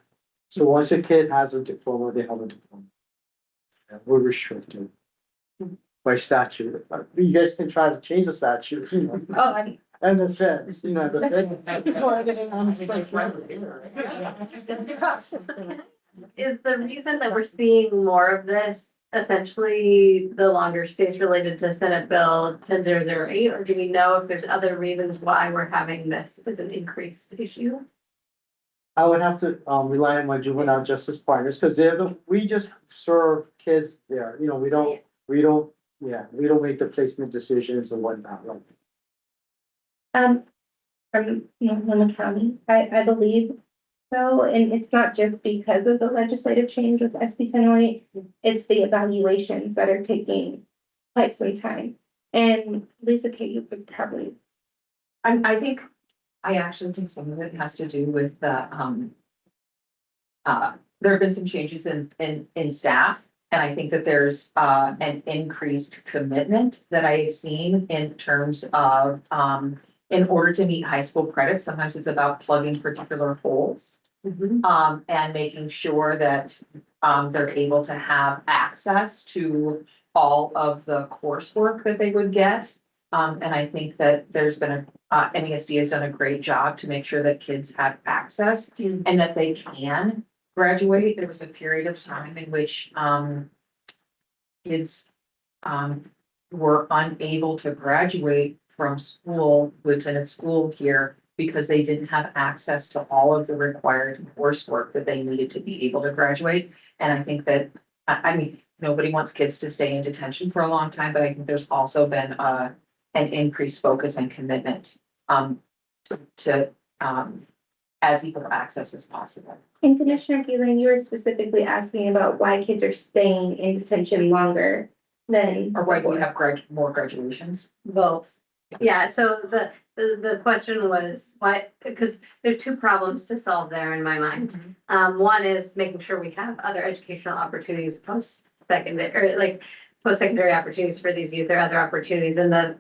So once a kid has a diploma, they have a diploma. And we're restricted by statute. You guys can try to change the statute,
Oh, I mean,
and the feds, the feds.
Is the reason that we're seeing more of this essentially the longer stays related to Senate Bill 10008, or do we know if there's other reasons why we're having this as an increased issue?
I would have to rely on my juvenile justice partners, because we just serve kids there, we don't make the placement decisions and whatnot, like.
from Multnomah County, I believe so, and it's not just because of the legislative change with SB 1008, it's the evaluations that are taking quite some time. And Lisa K was probably.
I actually think some of it has to do with the, there have been some changes in staff. And I think that there's, an increased commitment that I have seen in terms of, in order to meet high school credits, sometimes it's about plugging particular holes. And making sure that, they're able to have access to all of the coursework that they would get. And I think that there's been NESD has done a great job to make sure that kids have access and that they can graduate. There was a period of time in which, kids, were unable to graduate from school, who attended school here, because they didn't have access to all of the required coursework that they needed to be able to graduate. And I think that, I mean, nobody wants kids to stay in detention for a long time, but I think there's also been an increased focus and commitment to as equal access as possible.
And Commissioner Keeling, you were specifically asking about why kids are staying in detention longer than.
Or why we have more graduations.
Both. Yeah, so the question was why, because there's two problems to solve there in my mind. One is making sure we have other educational opportunities post-secondary, or like post-secondary opportunities for these youth or other opportunities. And the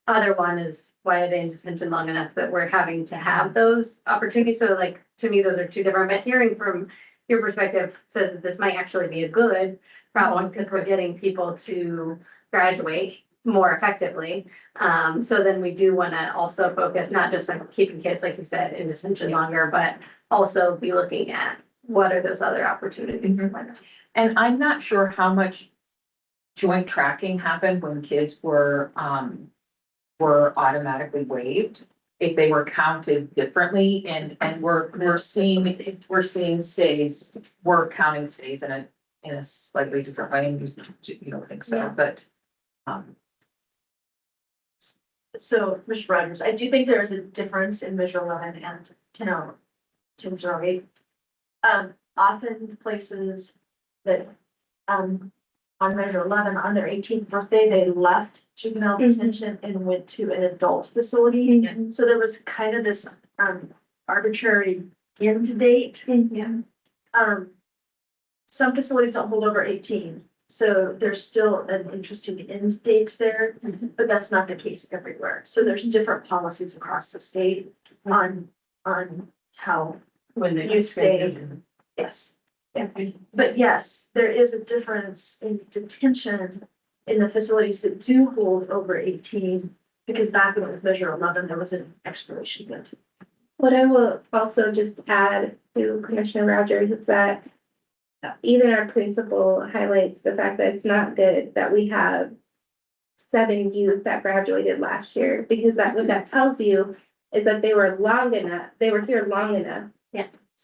other one is why are they in detention long enough that we're having to have those opportunities? So like, to me, those are two different, but hearing from your perspective says that this might actually be a good problem because we're getting people to graduate more effectively. So then we do want to also focus not just on keeping kids, like you said, in detention longer, but also be looking at what are those other opportunities.
And I'm not sure how much joint tracking happened when kids were automatically waived. If they were counted differently and we're seeing stays, we're counting stays in a slightly different way, and you don't think so,
Yeah.
but.
So, Mr. Rogers, I do think there is a difference in Measure 11 and 1008. Often places that on Measure 11, on their 18th birthday, they left juvenile detention and went to an adult facility. So there was kind of this arbitrary end date. Some facilities don't hold over 18, so there's still an interesting end date there, but that's not the case everywhere. So there's different policies across the state on how
When they
you stay. Yes. Yeah. But yes, there is a difference in detention in the facilities that do hold over 18, because back when it was Measure 11, there was an expiration date.
What I will also just add to Commissioner Rogers is that even our principal highlights the fact that it's not good that we have 7 youth that graduated last year, because what that tells you is that they were here long enough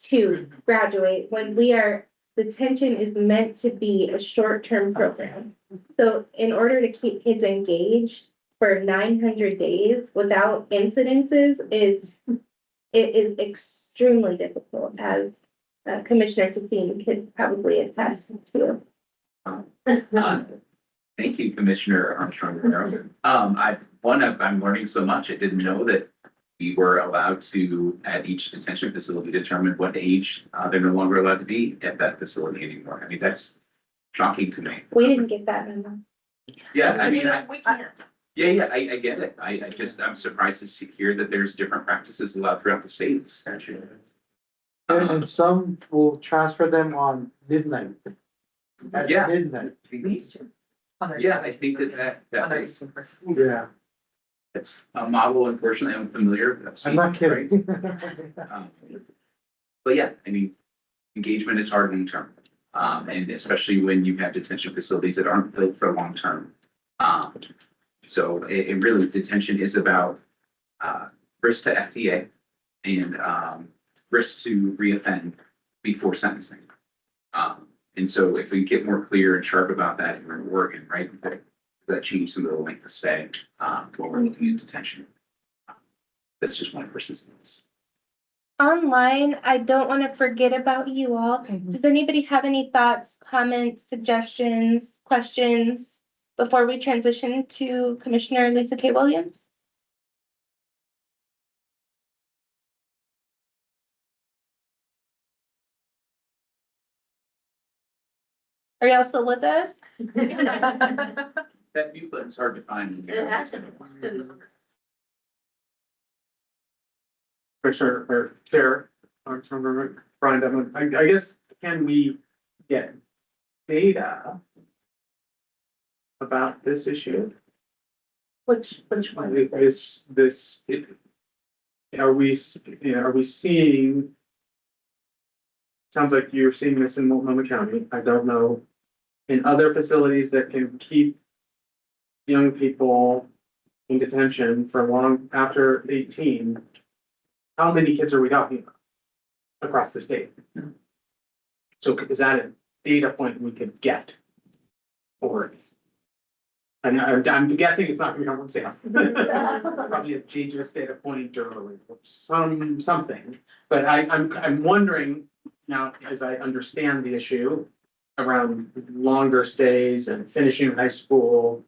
to graduate, when detention is meant to be a short-term program. So in order to keep kids engaged for 900 days without incidences it is extremely difficult, as Commissioner Tassine could probably attest to.
Thank you, Commissioner Armstrong. I'm learning so much. I didn't know that we were allowed to, at each detention facility, determine what age they're no longer allowed to be at that facility anymore. I mean, that's shocking to me.
We didn't get that memo.
Yeah, I mean,
We can't.
yeah, I get it. I'm surprised to hear that there's different practices allowed throughout the state.
And some will transfer them on midnight. At
Yeah.
midnight.
Yeah, I think that
Yeah,
it's a model, unfortunately, I'm familiar with. I've
I'm
seen
not
it, right?
kidding.
But yeah, I mean, engagement is hard long term. And especially when you have detention facilities that aren't built for long term. So it really, detention is about risk to FDA and risk to reoffend before sentencing. And so if we get more clear and sharp about that in Oregon, right, that change some of the length of stay when we're looking at detention. That's just one person's thoughts.
Online, I don't want to forget about you all. Does anybody have any thoughts, comments, suggestions, questions before we transition to Commissioner Lisa K. Williams? Are y'all still with us?
That mute button's hard to find. in here.
For sure, or Chair, Brian Devlin, I guess, can we get data about this issue?
Which one?
Are we seeing? Sounds like you're seeing this in Multnomah County. I don't know. In other facilities that can keep young people in detention for long after 18, how many kids are we talking about across the state? So is that a data point we could get? Or, and I'm guessing it's not gonna be on sale. Probably a JJPC data point or something, but I'm wondering now, as I understand the issue around longer stays and finishing high school.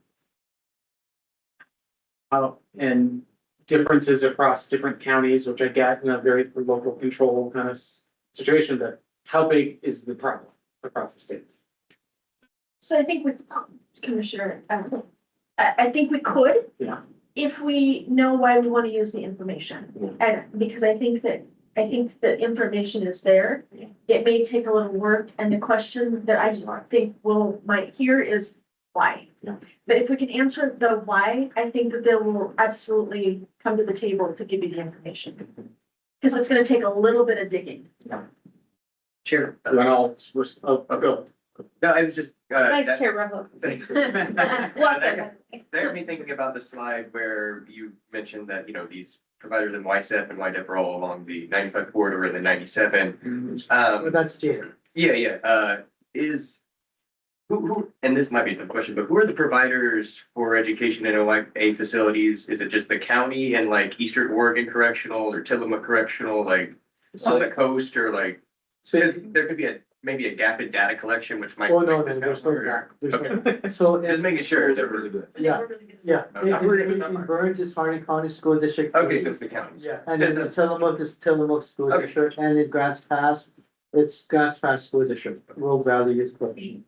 And differences across different counties, which I get in a very local control kind of situation, but how big is the problem across the state?
So I think with Commissioner, I think we could.
Yeah.
If we know why we want to use the information, and because I think the information is there.
Yeah.
It may take a little work, and the question that I think might hear is why.
Yeah.
But if we can answer the why, I think that they will absolutely come to the table to give you the information. Because it's gonna take a little bit of digging.
Chair.
Bill.
No, I was just.
Vice Chair Rojo.
Thanks.
Welcome.
That got me thinking about the slide where you mentioned that, these providers in YSEP and YDEP are all along the 95 corridor and the 97.
Well, that's Jada.
Yeah. Who, and this might be the question, but who are the providers for education in OIA facilities? Is it just the county and like Eastern Oregon Correctional or Tillamook Correctional, like on the coast or like,
So
because there could be a maybe a gap in data collection, which might.
Oh, no,
make this
there's
kind
no
of
gap.
harder.
There's no- So.
Just making sure they're really good.
Yeah, yeah. In Burns, it's Harding County School District.
Okay, so it's the counties.
Yeah, and in Tillamook is Tillamook School
Okay.
District, and in Grants Pass, it's Grants Pass School District. Rogue Valley is question.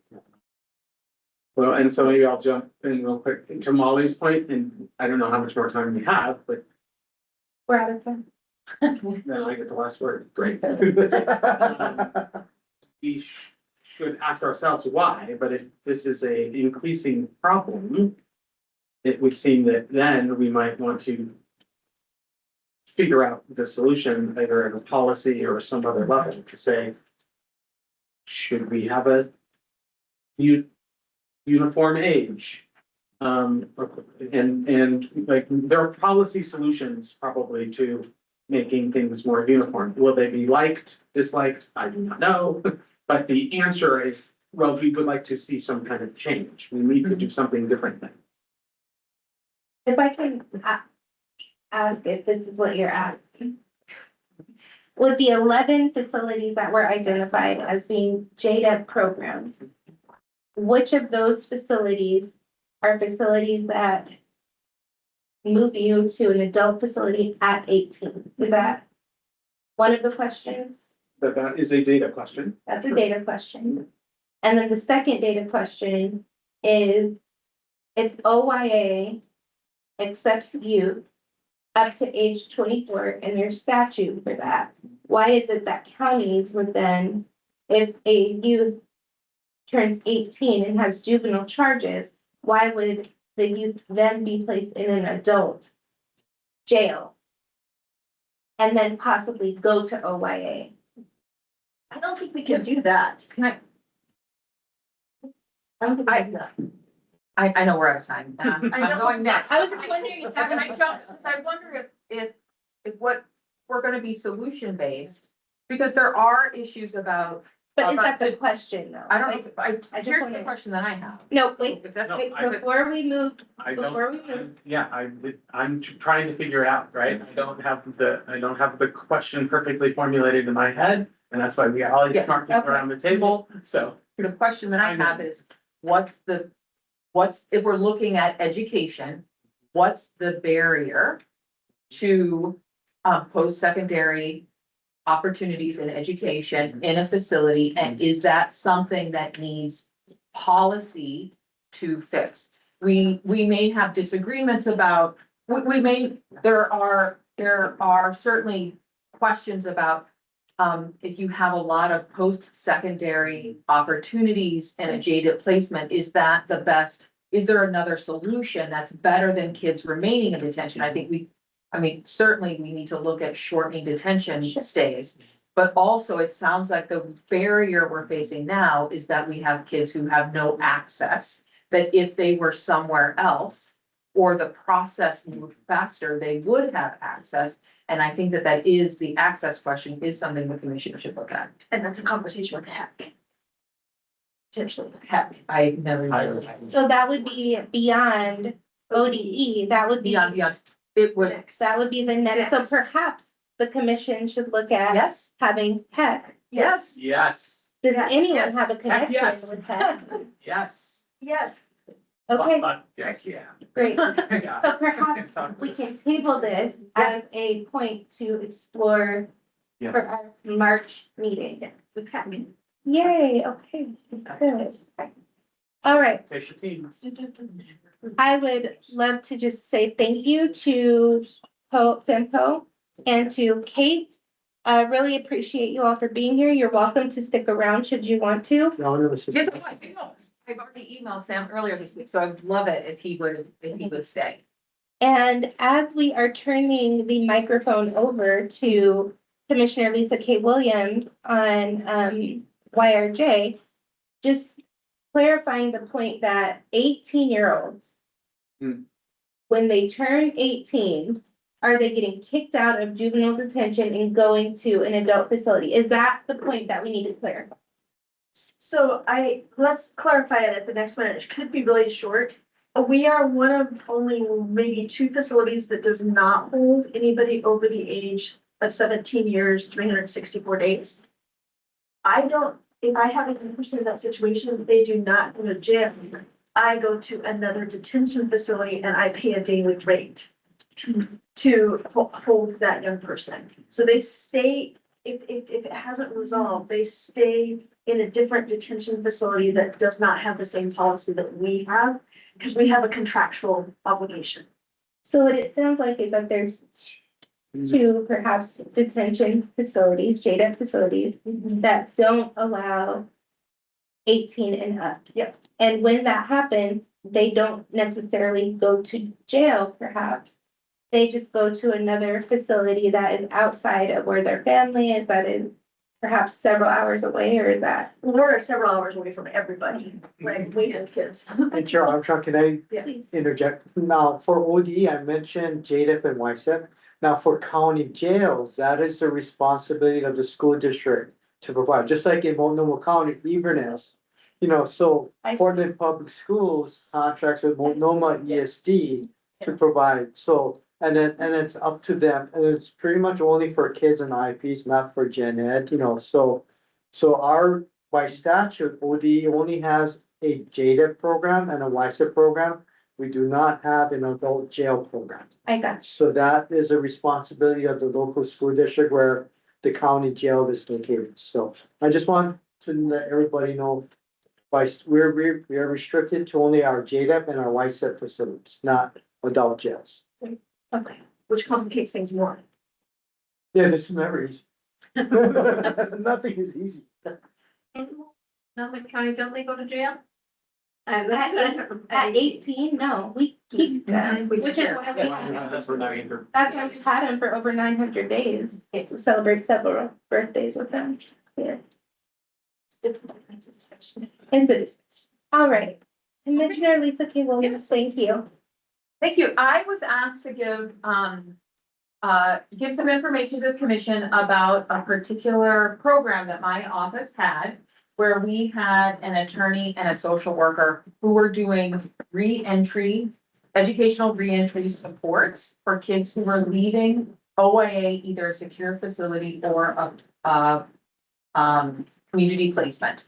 Well, and so maybe I'll jump in real quick to Molly's point, and I don't know how much more time we have, but
We're out of time.
then I get the last word. Great. We should ask ourselves why, but if this is a increasing problem, it would seem that then we might want to figure out the solution either in a policy or some other level to say, should we have a uniform age? And like, there are policy solutions probably to making things more uniform. Will they be liked, disliked? I do not know. But the answer is, well, we would like to see some kind of change. We need to do something different then.
If I can ask if this is what you're asking. Would the 11 facilities that were identified as being JDEP programs, which of those facilities are facilities that move you to an adult facility at 18? Is that one of the questions?
That is a data question.
That's a data question. And then the second data question is, if OYA accepts youth up to age 24 and there's statute for that, why is it that counties would then, if a youth turns 18 and has juvenile charges, why would the youth then be placed in an adult jail? And then possibly go to OYA?
I don't think we can do that.
Can
I don't think we can do that.
I know we're out of time. I'm
I know.
going next.
I was wondering if that
Can
was
I jump? Because I wonder if what, we're gonna be solution based, because there are issues about.
But is that the question though?
I don't know,
I just
here's the
wanna-
question that I have.
No, wait,
If that's,
wait,
I-
before we move,
I
before we
don't,
move,
yeah, I'm trying to figure it out, right? I don't have the question perfectly formulated in my head. And that's why we got all these
Yeah,
smart people
okay.
around the table, so.
the question that I have is, if we're looking at education, what's the barrier to post-secondary opportunities in education in a facility? And is that something that needs policy to fix? We may have disagreements about, there are certainly questions about if you have a lot of post-secondary opportunities in a JDIP placement, is that the best? Is there another solution that's better than kids remaining in detention? Certainly we need to look at shortening detention stays. But also it sounds like the barrier we're facing now is that we have kids who have no access, that if they were somewhere else or the process moved faster, they would have access. And I think that is the access question is something the commission should look at.
And that's a conversation with HEC. Potentially.
Heck, I never.
so that would be beyond ODE, that would be,
Beyond, it would,
that would be the next, so
Next.
perhaps the commission should look at
yes,
having tech.
yes.
Yes,
Does
Yes,
anyone
yes,
have a connection
yes.
with tech?
yes.
Yes.
Okay,
Yes, yeah.
great.
Yeah.
So perhaps we can table this as a point to explore
Yes.
for our March meeting. Yay, okay, good. All right,
Take your team.
I would love to just say thank you to Femco and to Kate. I really appreciate you all for being here. You're welcome to stick around should you want to.
Yes, I've already emailed Sam earlier this week, so I'd love it if he would stay.
And as we are turning the microphone over to Commissioner Lisa K. Williams on YRJ, just clarifying the point that 18-year-olds, when they turn 18, are they getting kicked out of juvenile detention and going to an adult facility? Is that the point that we need to clarify?
So let's clarify it at the next minute. It could be really short. We are one of only maybe 2 facilities that does not hold anybody over the age of 17 years, 364 days. I don't if I have a person in that situation, they do not go to jail. I go to another detention facility and I pay a daily rate to hold that young person. So they stay, if it hasn't resolved, they stay in a different detention facility that does not have the same policy that we have, because we have a contractual obligation.
So what it sounds like is that there's two perhaps detention facilities, JDEP facilities, that don't allow 18 and up.
Yep.
And when that happens, they don't necessarily go to jail perhaps. They just go to another facility that is outside of where their family is, that is perhaps several hours away, or is that?
We're several hours away from everybody, like we have kids.
And Chair Armstrong, can I
Please.
interject? Now, for OD, I mentioned JDEP and YSEP. Now, for county jails, that is the responsibility of the school district to provide, just like in Multnomah County, Inverness. So Portland Public Schools contracts with Multnomah ESD to provide, so, and it's up to them, and it's pretty much only for kids and IPs, not for gen ed, so. So our, by statute, OD only has a JDEP program and a YSEP program. We do not have an adult jail program.
I got
So that is a responsibility of the local school district where the county jail is located. So I just want to let everybody know, we are restricted to only our JDEP and our YSEP facilities, not adult jails.
Okay, which complicates things more.
Yeah, this is never easy. Nothing is easy.
No, County, don't they go to jail?
At 18, no, we keep them, which is why we have, that's why we've had them for over 900 days. We celebrate several birthdays with them. Yeah. It's a discussion. All right. Commissioner Lisa K. Williams, thank you.
Thank you. I was asked to give some information to the commission about a particular program that my office had, where we had an attorney and a social worker who were doing educational reentry supports for kids who were leaving OIA, either a secure facility or a community placement.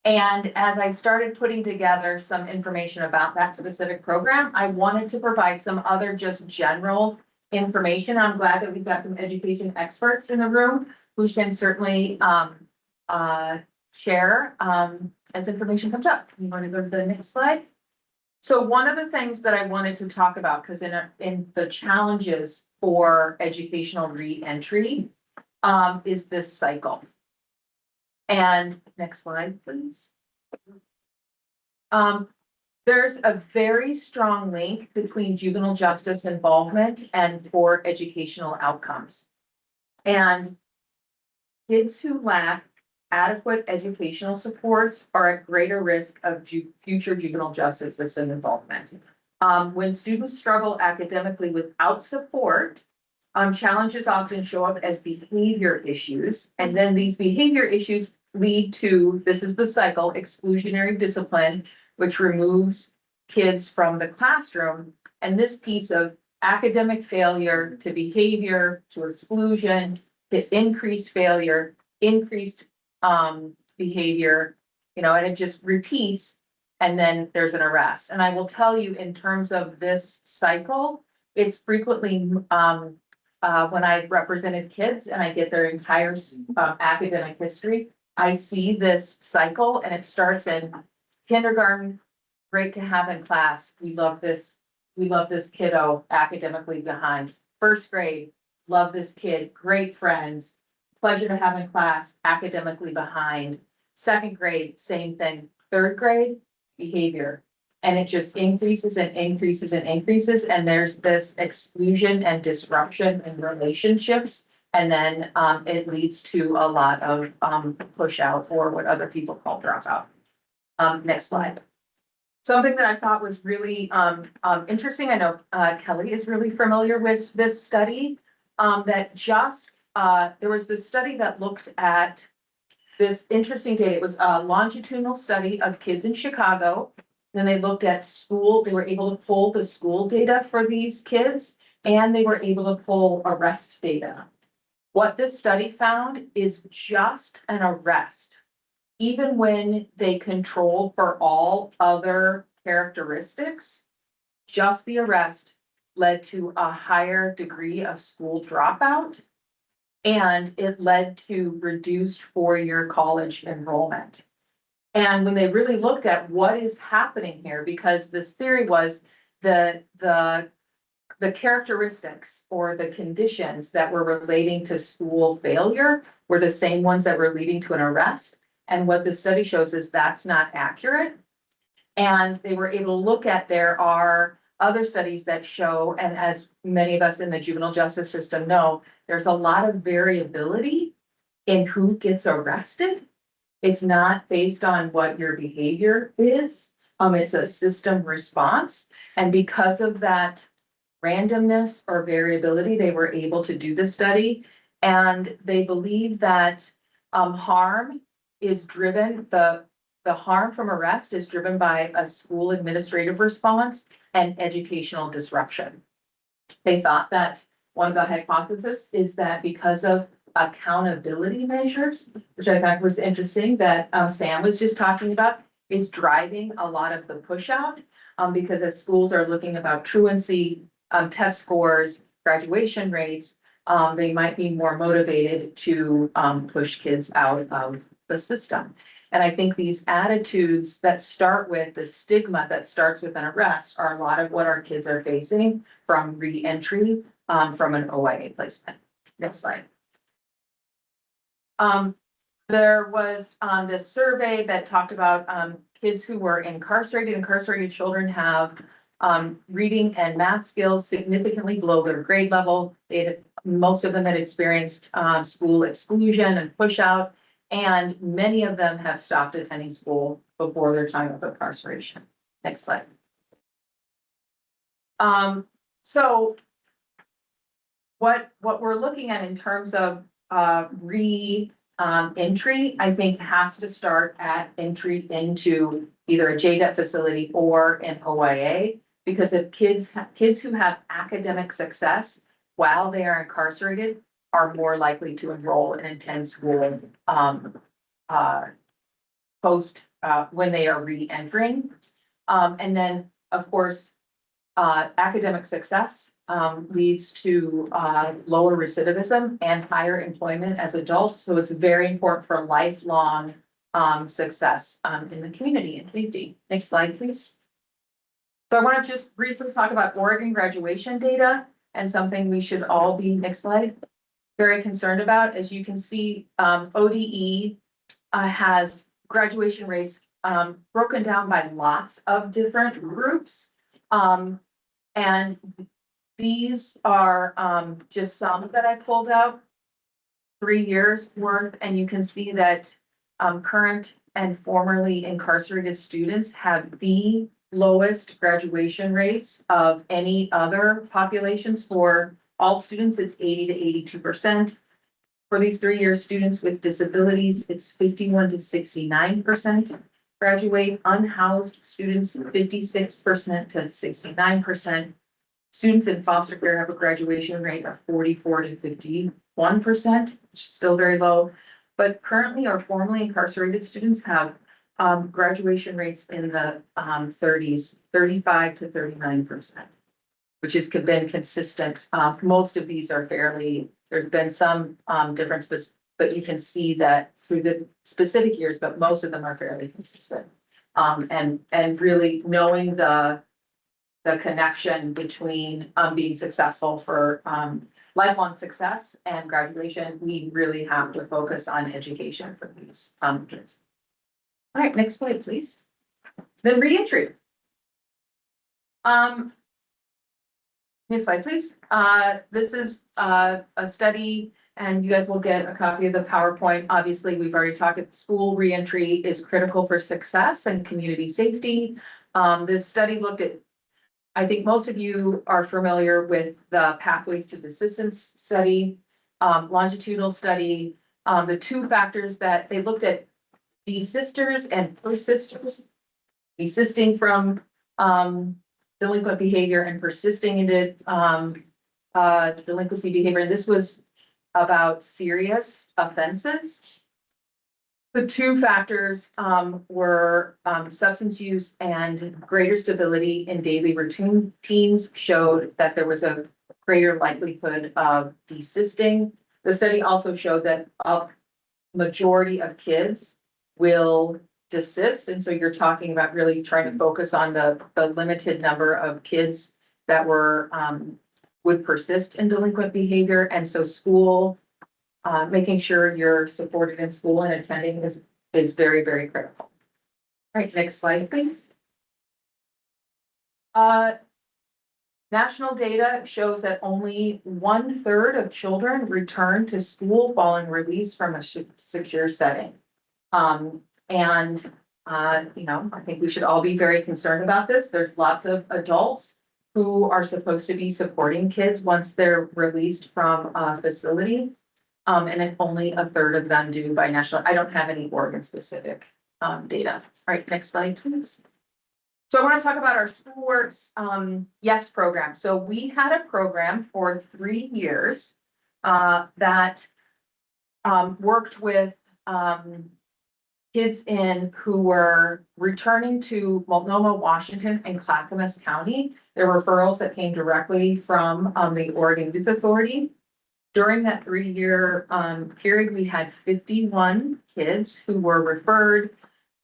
And as I started putting together some information about that specific program, I wanted to provide some other just general information. I'm glad that we've got some education experts in the room who can certainly share as information comes up. You want to go to the next slide? So one of the things that I wanted to talk about, because in the challenges for educational reentry, is this cycle. And next slide, please. There's a very strong link between juvenile justice involvement and poor educational outcomes. And kids who lack adequate educational supports are at greater risk of future juvenile justice system involvement. When students struggle academically without support, challenges often show up as behavior issues, and then these behavior issues lead to, this is the cycle, exclusionary discipline, which removes kids from the classroom. And this piece of academic failure to behavior, to exclusion, to increased failure, increased behavior, and it just repeats, and then there's an arrest. And I will tell you, in terms of this cycle, it's frequently when I've represented kids and I get their entire academic history, I see this cycle, and it starts in kindergarten, great to have in class. We love this kiddo, academically behind. First grade, love this kid, great friends, pleasure to have in class, academically behind. Second grade, same thing. Third grade, behavior. And it just increases and increases and increases. And there's this exclusion and disruption in relationships. And then it leads to a lot of push out, or what other people call dropout. Next slide. Something that I thought was really interesting. I know Kelly is really familiar with this study. That just there was this study that looked at this interesting data. It was a longitudinal study of kids in Chicago. Then they looked at school. They were able to pull the school data for these kids, and they were able to pull arrest data. What this study found is just an arrest even when they controlled for all other characteristics, just the arrest led to a higher degree of school dropout. And it led to reduced four-year college enrollment. And when they really looked at what is happening here, because this theory was the characteristics or the conditions that were relating to school failure were the same ones that were leading to an arrest. And what the study shows is that's not accurate. And they were able to look at, there are other studies that show, and as many of us in the juvenile justice system know, there's a lot of variability in who gets arrested. It's not based on what your behavior is. It's a system response. And because of that randomness or variability, they were able to do the study. And they believe that harm is driven, the harm from arrest is driven by a school administrative response and educational disruption. They thought that one of the hypotheses is that because of accountability measures, which I thought was interesting that Sam was just talking about, is driving a lot of the push out. Because as schools are looking about truancy, test scores, graduation rates, they might be more motivated to push kids out of the system. And I think these attitudes that start with the stigma that starts with an arrest are a lot of what our kids are facing from re-entry from an OIA placement. Next slide. There was this survey that talked about kids who were incarcerated. Incarcerated children have reading and math skills significantly below their grade level. Most of them had experienced school exclusion and push out, and many of them have stopped attending school before their time of incarceration. Next slide. So what we're looking at in terms of entry, I think has to start at entry into either a JDEP facility or an OIA, because if kids who have academic success while they are incarcerated are more likely to enroll and attend school post when they are re-entering. And then, of course, academic success leads to lower recidivism and higher employment as adults. So it's very important for lifelong success in the community and safety. Next slide, please. So I want to just briefly talk about Oregon graduation data and something we should all be, next slide, very concerned about. As you can see, ODE has graduation rates broken down by lots of different groups. And these are just some that I pulled out, 3 years worth, and you can see that current and formerly incarcerated students have the lowest graduation rates of any other populations. For all students, it's 80 to 82%. For these 3 year students with disabilities, it's 51 to 69% graduate. Unhoused students, 56% to 69%. Students in foster care have a graduation rate of 44 to 51%, which is still very low. But currently our formerly incarcerated students have graduation rates in the 30s, 35 to 39%, which has been consistent. Most of these are fairly, there's been some difference, but you can see that through the specific years, but most of them are fairly consistent. And really knowing the connection between being successful for lifelong success and graduation, we really have to focus on education for these kids. All right, next slide, please. Then reentry. Next slide, please. This is a study, and you guys will get a copy of the PowerPoint. Obviously, we've already talked about school reentry is critical for success and community safety. This study looked at, I think most of you are familiar with the Pathways to Desistance study, longitudinal study. The two factors that they looked at, desisters and persisters, desisting from delinquent behavior and persisting into delinquency behavior. And this was about serious offenses. The two factors were substance use and greater stability in daily routines showed that there was a greater likelihood of desisting. The study also showed that a majority of kids will desist. And so you're talking about really trying to focus on the limited number of kids that were would persist in delinquent behavior. And so school, making sure you're supported in school and attending is very, very critical. All right, next slide, please. National data shows that only 1/3 of children return to school following release from a secure setting. You know, I think we should all be very concerned about this. There's lots of adults who are supposed to be supporting kids once they're released from a facility. And if only 1/3 of them do by national, I don't have any Oregon specific data. All right, next slide, please. So I want to talk about our SchoolWorks YES program. So we had a program for 3 years that worked with kids who were returning to Multnomah, Washington, and Clackamas County. There were referrals that came directly from the Oregon Youth Authority. During that 3-year period, we had 51 kids who were referred.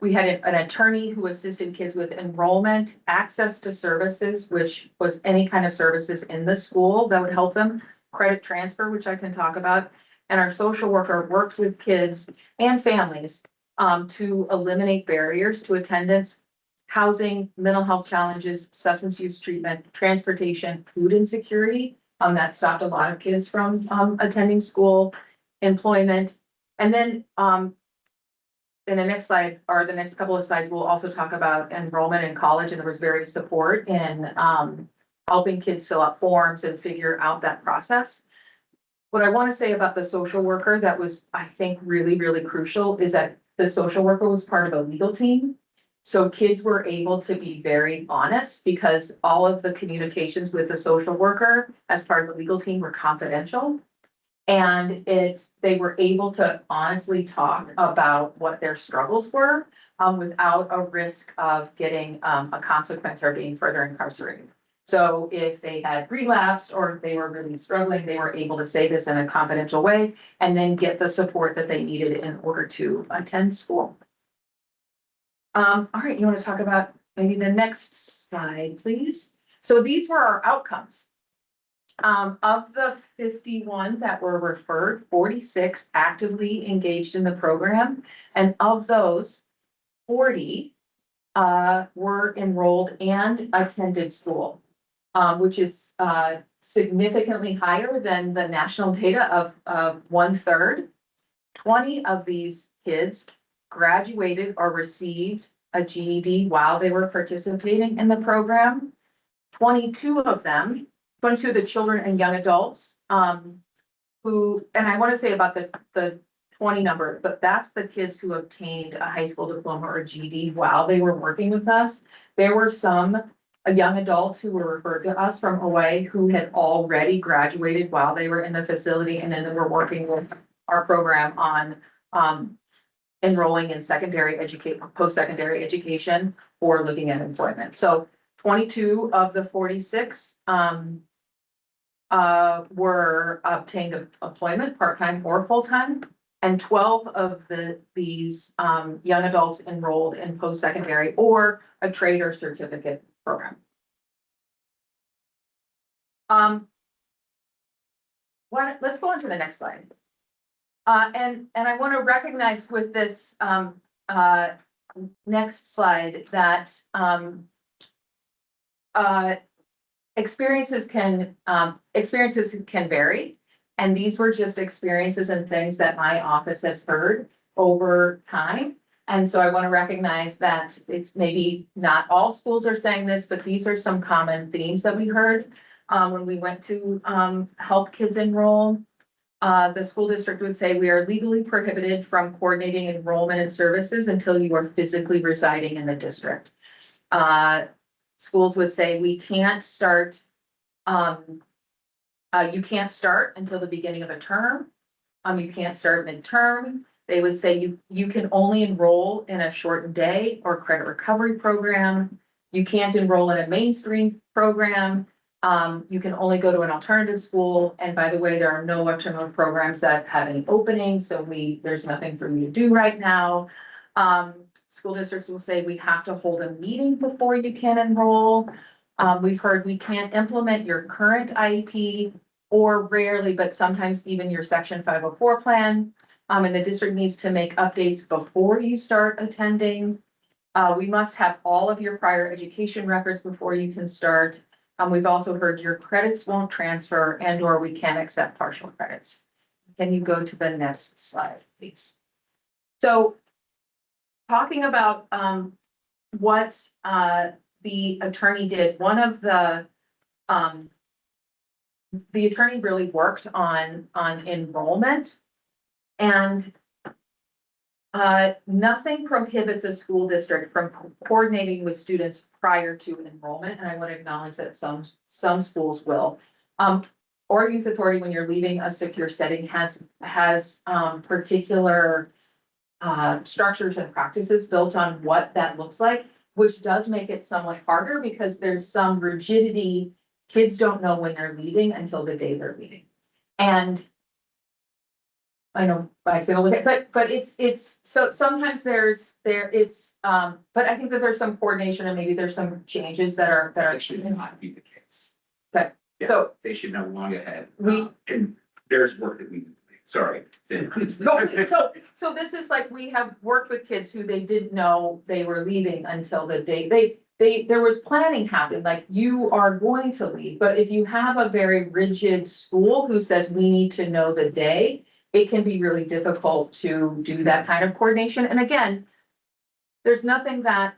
We had an attorney who assisted kids with enrollment, access to services, which was any kind of services in the school that would help them, credit transfer, which I can talk about. And our social worker worked with kids and families to eliminate barriers to attendance, housing, mental health challenges, substance use treatment, transportation, food insecurity. That stopped a lot of kids from attending school, employment. And then in the next slide, or the next couple of slides, we'll also talk about enrollment in college, and there was very support in helping kids fill out forms and figure out that process. What I want to say about the social worker that was, I think, really, really crucial is that the social worker was part of a legal team. So kids were able to be very honest because all of the communications with the social worker as part of the legal team were confidential. And they were able to honestly talk about what their struggles were without a risk of getting a consequence or being further incarcerated. So if they had relapsed or if they were really struggling, they were able to say this in a confidential way and then get the support that they needed in order to attend school. All right, you want to talk about maybe the next slide, please? So these were our outcomes. Of the 51 that were referred, 46 actively engaged in the program. And of those, 40 were enrolled and attended school, which is significantly higher than the national data of 1/3. 20 of these kids graduated or received a GED while they were participating in the program. 22 of them, 22 of the children and young adults who, and I want to say about the 20 number, but that's the kids who obtained a high school diploma or GED while they were working with us. There were some young adults who were referred to us from Hawaii who had already graduated while they were in the facility, and then they were working with our program on enrolling in post-secondary education or looking at employment. So 22 of the 46 were obtained employment, part-time or full-time, and 12 of these young adults enrolled in post-secondary or a trade or certificate program. Let's go on to the next slide. And I want to recognize with this next slide that experiences can vary. And these were just experiences and things that my office has heard over time. And so I want to recognize that it's maybe not all schools are saying this, but these are some common themes that we heard when we went to help kids enroll. The school district would say we are legally prohibited from coordinating enrollment and services until you are physically residing in the district. Schools would say we can't start, you can't start until the beginning of a term. You can't start midterm. they would say you can only enroll in a shortened day or credit recovery program. You can't enroll in a mainstream program. You can only go to an alternative school. And by the way, there are no alternative programs that have any openings, so there's nothing for you to do right now. School districts will say we have to hold a meeting before you can enroll. We've heard we can't implement your current IEP, or rarely, but sometimes even your section 504 plan. And the district needs to make updates before you start attending. We must have all of your prior education records before you can start. We've also heard your credits won't transfer and/or we can't accept partial credits. Can you go to the next slide, please? So talking about what the attorney did, one of the attorney really worked on enrollment, and nothing prohibits a school district from coordinating with students prior to enrollment, and I want to acknowledge that some schools will. Or youth authority, when you're leaving a secure setting, has particular structures and practices built on what that looks like, which does make it somewhat harder because there's some rigidity. Kids don't know when they're leaving until the day they're leaving. And I know I say, but it's so sometimes but I think that there's some coordination and maybe there's some changes that are.
That should not be the case.
Okay,
Yeah,
so
they should know long ahead.
We-
And there's work that we need to make. Sorry.
no, so this is like, we have worked with kids who they didn't know they were leaving until the day there was planning happening, like you are going to leave, but if you have a very rigid school who says we need to know the day, it can be really difficult to do that kind of coordination. And again, there's nothing that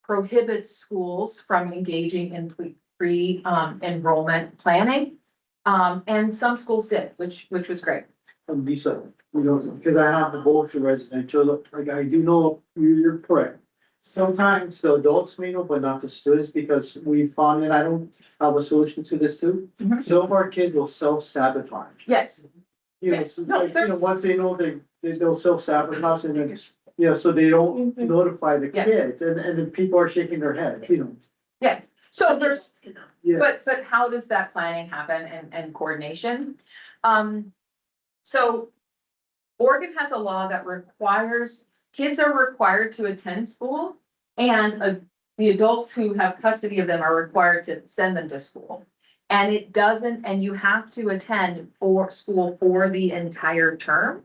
prohibits schools from engaging in pre-enrollment planning. And some schools did, which was great.
Lisa, because I have both the residential, like I do know you're correct. Sometimes the adults may know, but not the students, because we found, and I don't have a solution to this too.
Mhm.
Some of our kids will self-sabotage.
Yes,
You know,
Yes.
so
No,
like,
there's-
once they know they'll self-sabotage and then, so they don't notify the
Yeah.
kids and then people are shaking their heads,
so there's,
Yeah.
but how does that planning happen and coordination? So Oregon has a law that requires, kids are required to attend school, and the adults who have custody of them are required to send them to school. And it doesn't, and you have to attend school for the entire term.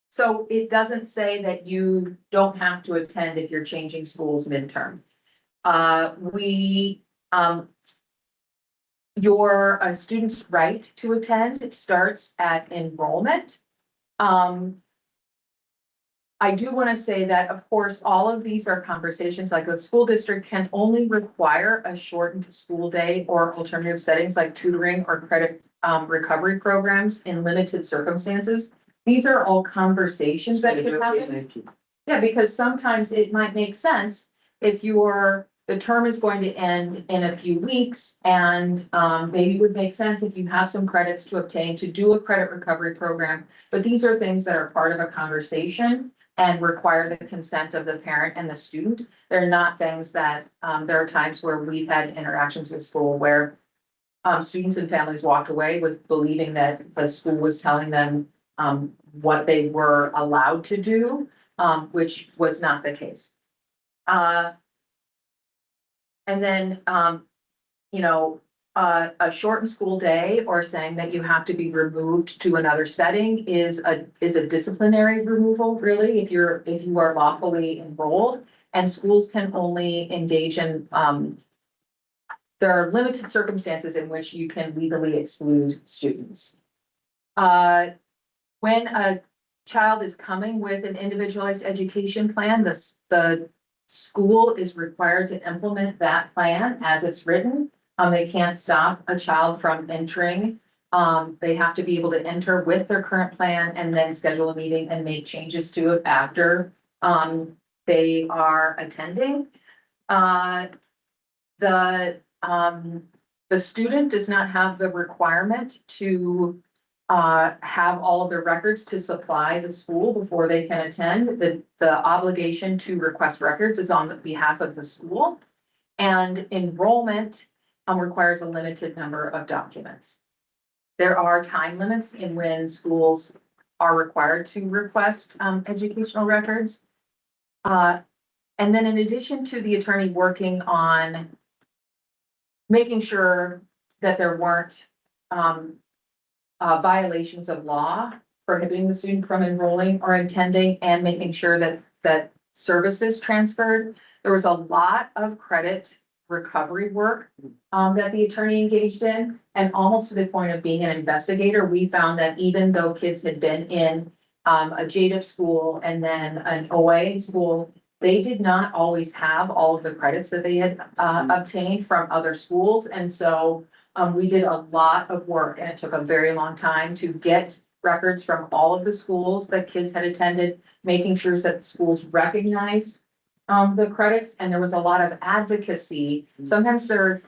So it doesn't say that you don't have to attend if you're changing schools midterm. Your student's right to attend starts at enrollment. I do want to say that, of course, all of these are conversations, like the school district can only require a shortened school day or alternative settings like tutoring or credit recovery programs in limited circumstances. These are all conversations that should happen. Yeah, because sometimes it might make sense if the term is going to end in a few weeks, and maybe it would make sense if you have some credits to obtain to do a credit recovery program. But these are things that are part of a conversation and require the consent of the parent and the student. They're not things that, there are times where we've had interactions with school where students and families walked away with believing that the school was telling them what they were allowed to do, which was not the case. And then, a shortened school day or saying that you have to be removed to another setting is a disciplinary removal, really, if you are lawfully enrolled. And schools can only engage in, there are limited circumstances in which you can legally exclude students. When a child is coming with an individualized education plan, the school is required to implement that plan as it's written. They can't stop a child from entering. They have to be able to enter with their current plan and then schedule a meeting and make changes to it after they are attending. The student does not have the requirement to have all of their records to supply the school before they can attend. The obligation to request records is on the behalf of the school. And enrollment requires a limited number of documents. There are time limits in when schools are required to request educational records. And then in addition to the attorney working on making sure that there weren't violations of law prohibiting the student from enrolling or attending, and making sure that services transferred, there was a lot of credit recovery work that the attorney engaged in, and almost to the point of being an investigator. We found that even though kids had been in a JDIP school and then an OA school, they did not always have all of the credits that they had obtained from other schools. And so we did a lot of work, and it took a very long time to get records from all of the schools that kids had attended, making sure that the schools recognized the credits. And there was a lot of advocacy. Sometimes there's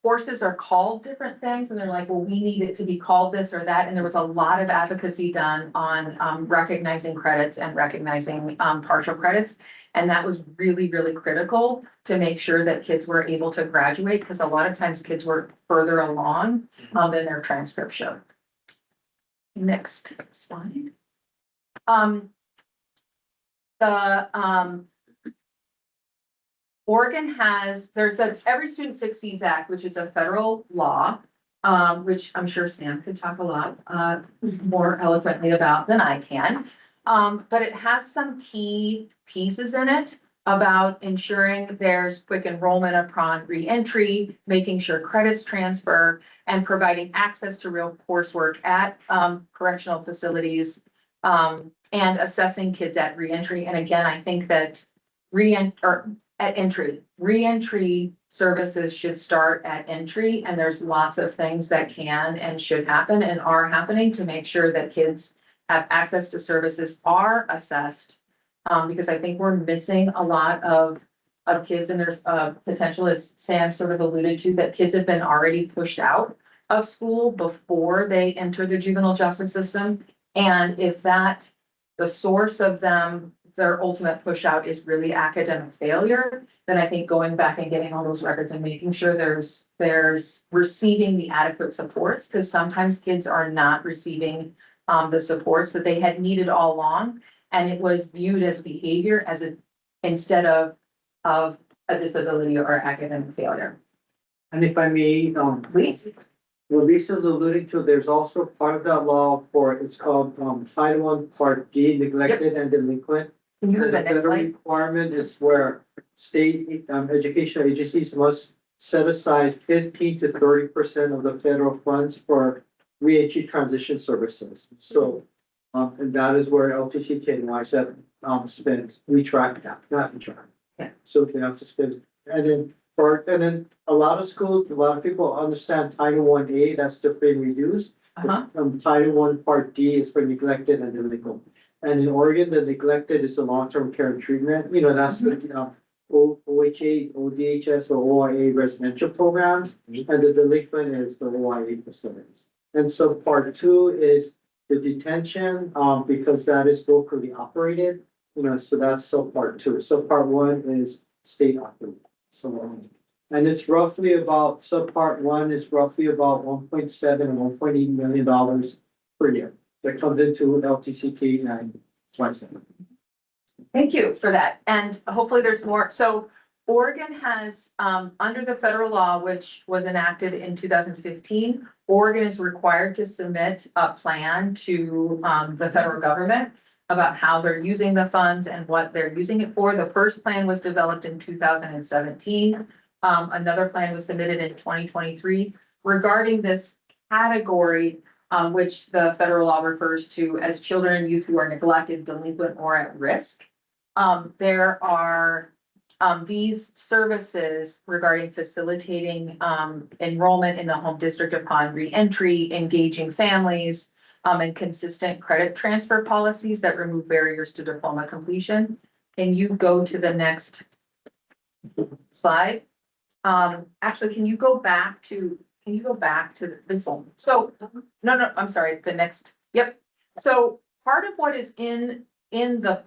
courses are called different things, and they're like, well, we need it to be called this or that. And there was a lot of advocacy done on recognizing credits and recognizing partial credits. And that was really, really critical to make sure that kids were able to graduate, because a lot of times kids were further along than their transcript showed. Next slide. Oregon has, there's the Every Student Succeeds Act, which is a federal law, which I'm sure Sam could talk a lot more eloquently about than I can. But it has some key pieces in it about ensuring there's quick enrollment upon reentry, making sure credits transfer, and providing access to real coursework at correctional facilities, and assessing kids at reentry. And again, I think that reentry services should start at entry, and there's lots of things that can and should happen and are happening to make sure that kids have access to services, are assessed, because I think we're missing a lot of kids, and there's potential, as Sam sort of alluded to, that kids have been already pushed out of school before they enter the juvenile justice system. And if that, the source of them, their ultimate push out is really academic failure, then I think going back and getting all those records and making sure there's receiving the adequate supports, because sometimes kids are not receiving the supports that they had needed all along. And it was viewed as behavior instead of a disability or academic failure.
And if I may,
Please.
what Lisa's alluding to, there's also part of that law for, it's called Title I Part D, neglected and delinquent.
Can you go to
And
the
the
next
federal
slide?
requirement is where state educational agencies must set aside 15 to 30% of the federal funds for reentry transition services. So, and that is where LTCT and YSEP spends. We track that, not we track.
Yeah.
So they have to spend, and then a lot of schools, a lot of people understand Title I-A, that's the free and reduced. Title I Part D is for neglected and delinquent. And in Oregon, the neglected is the long-term care and treatment, that's OHA, ODHS, or OIA residential programs. And the delinquent is the OIA facilities. And so Part 2 is the detention, because that is locally operated, so that's still Part 2. So Part 1 is state operated. So, and it's roughly about, Part 1 is roughly about 1.7 and $1.8 million per year that comes into LTCT and YSEP.
Thank you for that. And hopefully there's more. So Oregon has, under the federal law, which was enacted in 2015, Oregon is required to submit a plan to the federal government about how they're using the funds and what they're using it for. The first plan was developed in 2017. Another plan was submitted in 2023 regarding this category, which the federal law refers to as children and youth who are neglected, delinquent, or at risk. There are these services regarding facilitating enrollment in the home district upon reentry, engaging families, and consistent credit transfer policies that remove barriers to diploma completion. Can you go to the next slide? Actually, can you go back to can you go back to this one? So, no, I'm sorry, the next, yep. So part of what is in the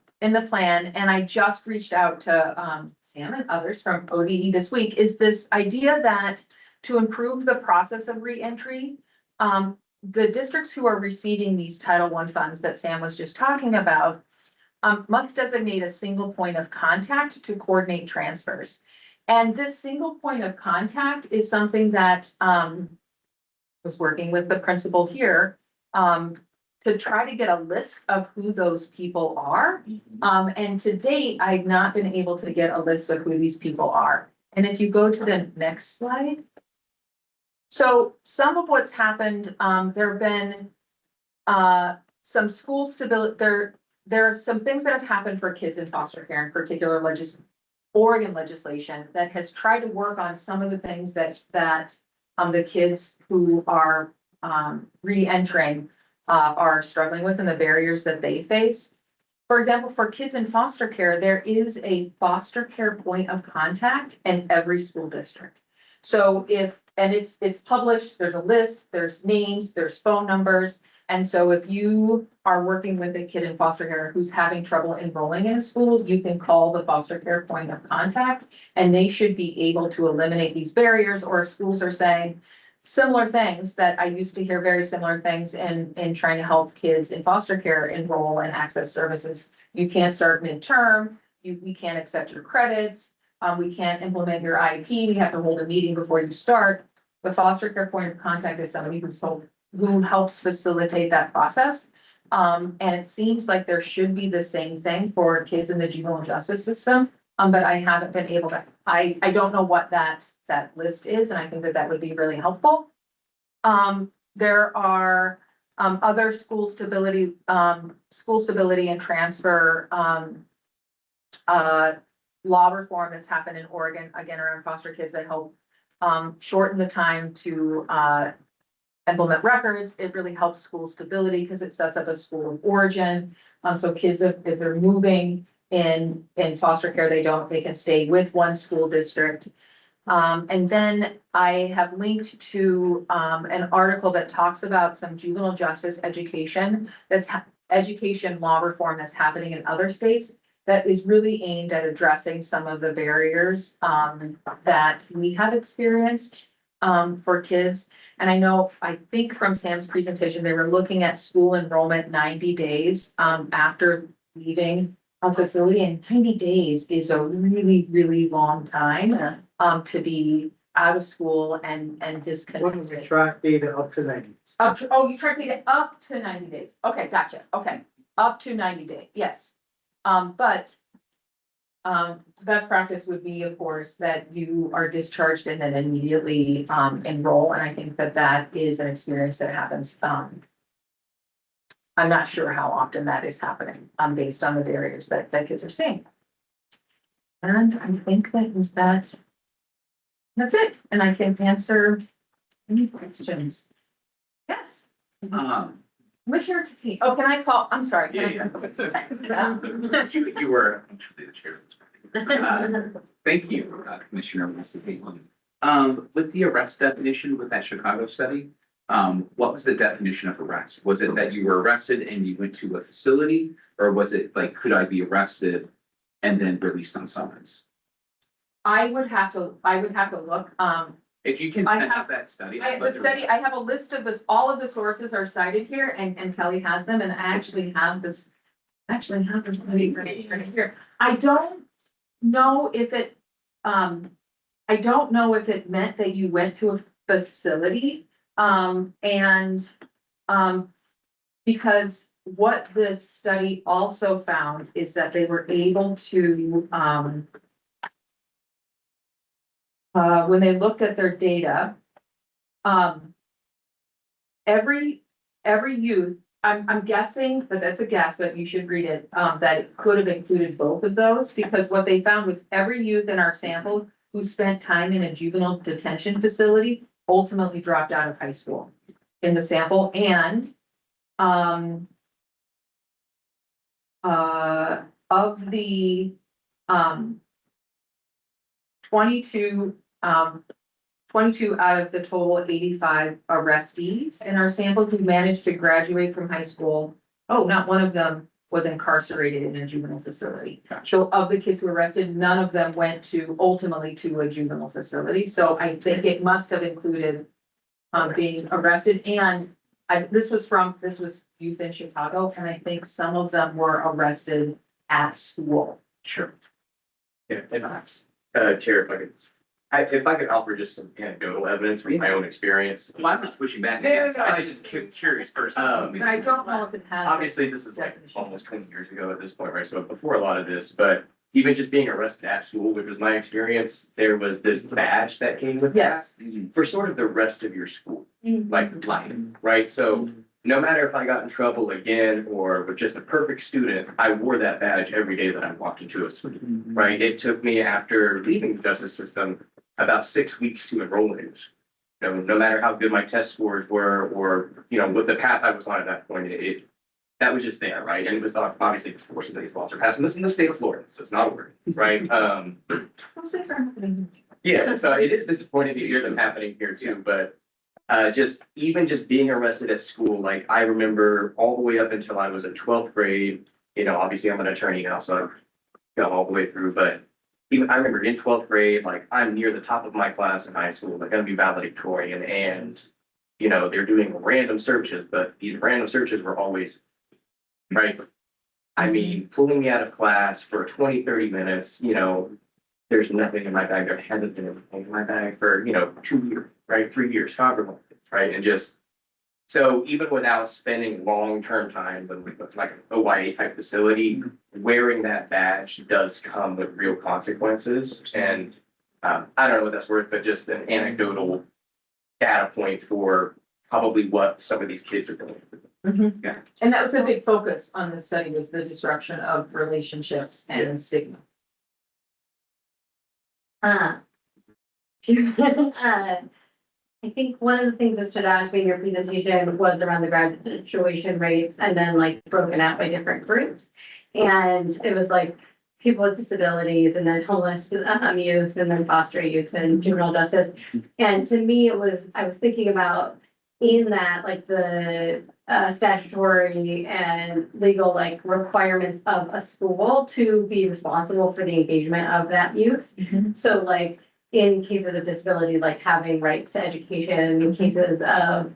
plan, and I just reached out to, Sam and others from ODE this week, is this idea that to improve the process of reentry, the districts who are receiving these Title I funds that Sam was just talking about, must designate a single point of contact to coordinate transfers. And this single point of contact is something that was working with the principal here to try to get a list of who those people are. And to date, I've not been able to get a list of who these people are. And if you go to the next slide. So some of what's happened, there have been some school stability, there are some things that have happened for kids in foster care, in particular Oregon legislation that has tried to work on some of the things that the kids who are re-entering are struggling with and the barriers that they face. For example, for kids in foster care, there is a foster care point of contact in every school district. So it's published, there's a list, there's names, there's phone numbers. And so if you are working with a kid in foster care who's having trouble enrolling in a school, you can call the foster care point of contact and they should be able to eliminate these barriers. Or if schools are saying similar things, that I used to hear very similar things in trying to help kids in foster care enroll and access services. You can't start midterm, we can't accept your credits, we can't implement your IEP, you have to hold a meeting before you start. The foster care point of contact is somebody who helps facilitate that process. And it seems like there should be the same thing for kids in the juvenile justice system. But I haven't been able to, I don't know what that list is, and I think that would be really helpful. There are other school stability and transfer law reform that's happened in Oregon, again, around foster kids that help shorten the time to implement records. It really helps school stability because it sets up a school of origin. So kids, if they're moving in foster care, they can stay with one school district. And then I have linked to an article that talks about some juvenile justice education, education law reform that's happening in other states that is really aimed at addressing some of the barriers that we have experienced for kids. And I think from Sam's presentation, they were looking at school enrollment 90 days after leaving a facility, and 90 days is a really, really long time to be out of school and disconnected.
Track data up to 90.
You track data up to 90 days. Okay, gotcha. Okay, up to 90 days. Yes. But best practice would be, of course, that you are discharged and then immediately enroll. And I think that is an experience that happens. I'm not sure how often that is happening based on the barriers that kids are seeing. And I think that's it. And I can answer any questions. Yes. Commissioner to see. Oh, can I call? I'm sorry.
Yeah. You were actually the chair. Thank you, Commissioner. With the arrest definition with that Chicago study, what was the definition of arrest? Was it that you were arrested and you went to a facility, or was it like, could I be arrested and then released on summons?
I would have to look.
If you can have that study.
I have a list of this, all of the sources are cited here and Kelly has them, and I actually have the study right here. I don't know if it meant that you went to a facility, because what this study also found is that they were able to, when they looked at their data, every youth, I'm guessing, but that's a guess, but you should read it, that it could have included both of those, because what they found was every youth in our sample who spent time in a juvenile detention facility ultimately dropped out of high school in the sample. And of the 22 22 out of the total 85 arrestees in our sample who managed to graduate from high school. Oh, not one of them was incarcerated in a juvenile facility. So of the kids who were arrested, none of them went ultimately to a juvenile facility. So I think it must have included being arrested, and this was youth in Chicago, and I think some of them were arrested at school.
Sure. Yeah, and Chair, if I could offer just some anecdotal evidence from my own experience.
Well, I'm not pushing back.
Yeah, no,
I just curious person.
I don't know if it has.
Obviously, this is like almost 20 years ago at this point, right? So before a lot of this, but even just being arrested at school, which was my experience, there was this badge that came with that
Yes.
for sort of the rest of your school, like life, right? So no matter if I got in trouble again or was just a perfect student, I wore that badge every day that I walked into a school, right? It took me, after leaving the justice system, about 6 weeks to enroll in it. No matter how good my test scores were, or, what the path I was on at that point, that was just there, right? And it was obviously before some of these laws are passed, and this is in the state of Florida, so it's not a word, right? Yeah, so it is disappointing to hear them happening here too, but just being arrested at school, like I remember all the way up until I was in 12th grade, obviously I'm an attorney now, so I've gone all the way through, but even I remember in 12th grade, like I'm near the top of my class in high school, they're gonna be valedictorian, and they're doing random searches, but these random searches were always, right? I mean, pulling me out of class for 20, 30 minutes, there's nothing in my bag. There hasn't been anything in my bag for, 2 years, right? 3 years, however long, right? And just, so even without spending long-term time with like an OYA type facility, wearing that badge does come with real consequences. And I don't know what that's worth, but just an anecdotal data point for probably what some of these kids are doing. Yeah.
And that was a big focus on the study, was the disruption of relationships and stigma.
I think one of the things that stood out to me in your presentation was around the graduation rates and then like broken out by different groups. And it was like people with disabilities and then homeless youth and then foster youth and juvenile justice. And to me, I was thinking about in that, like the statutory and legal like requirements of a school to be responsible for the engagement of that youth. So like in cases of disability, like having rights to education, in cases of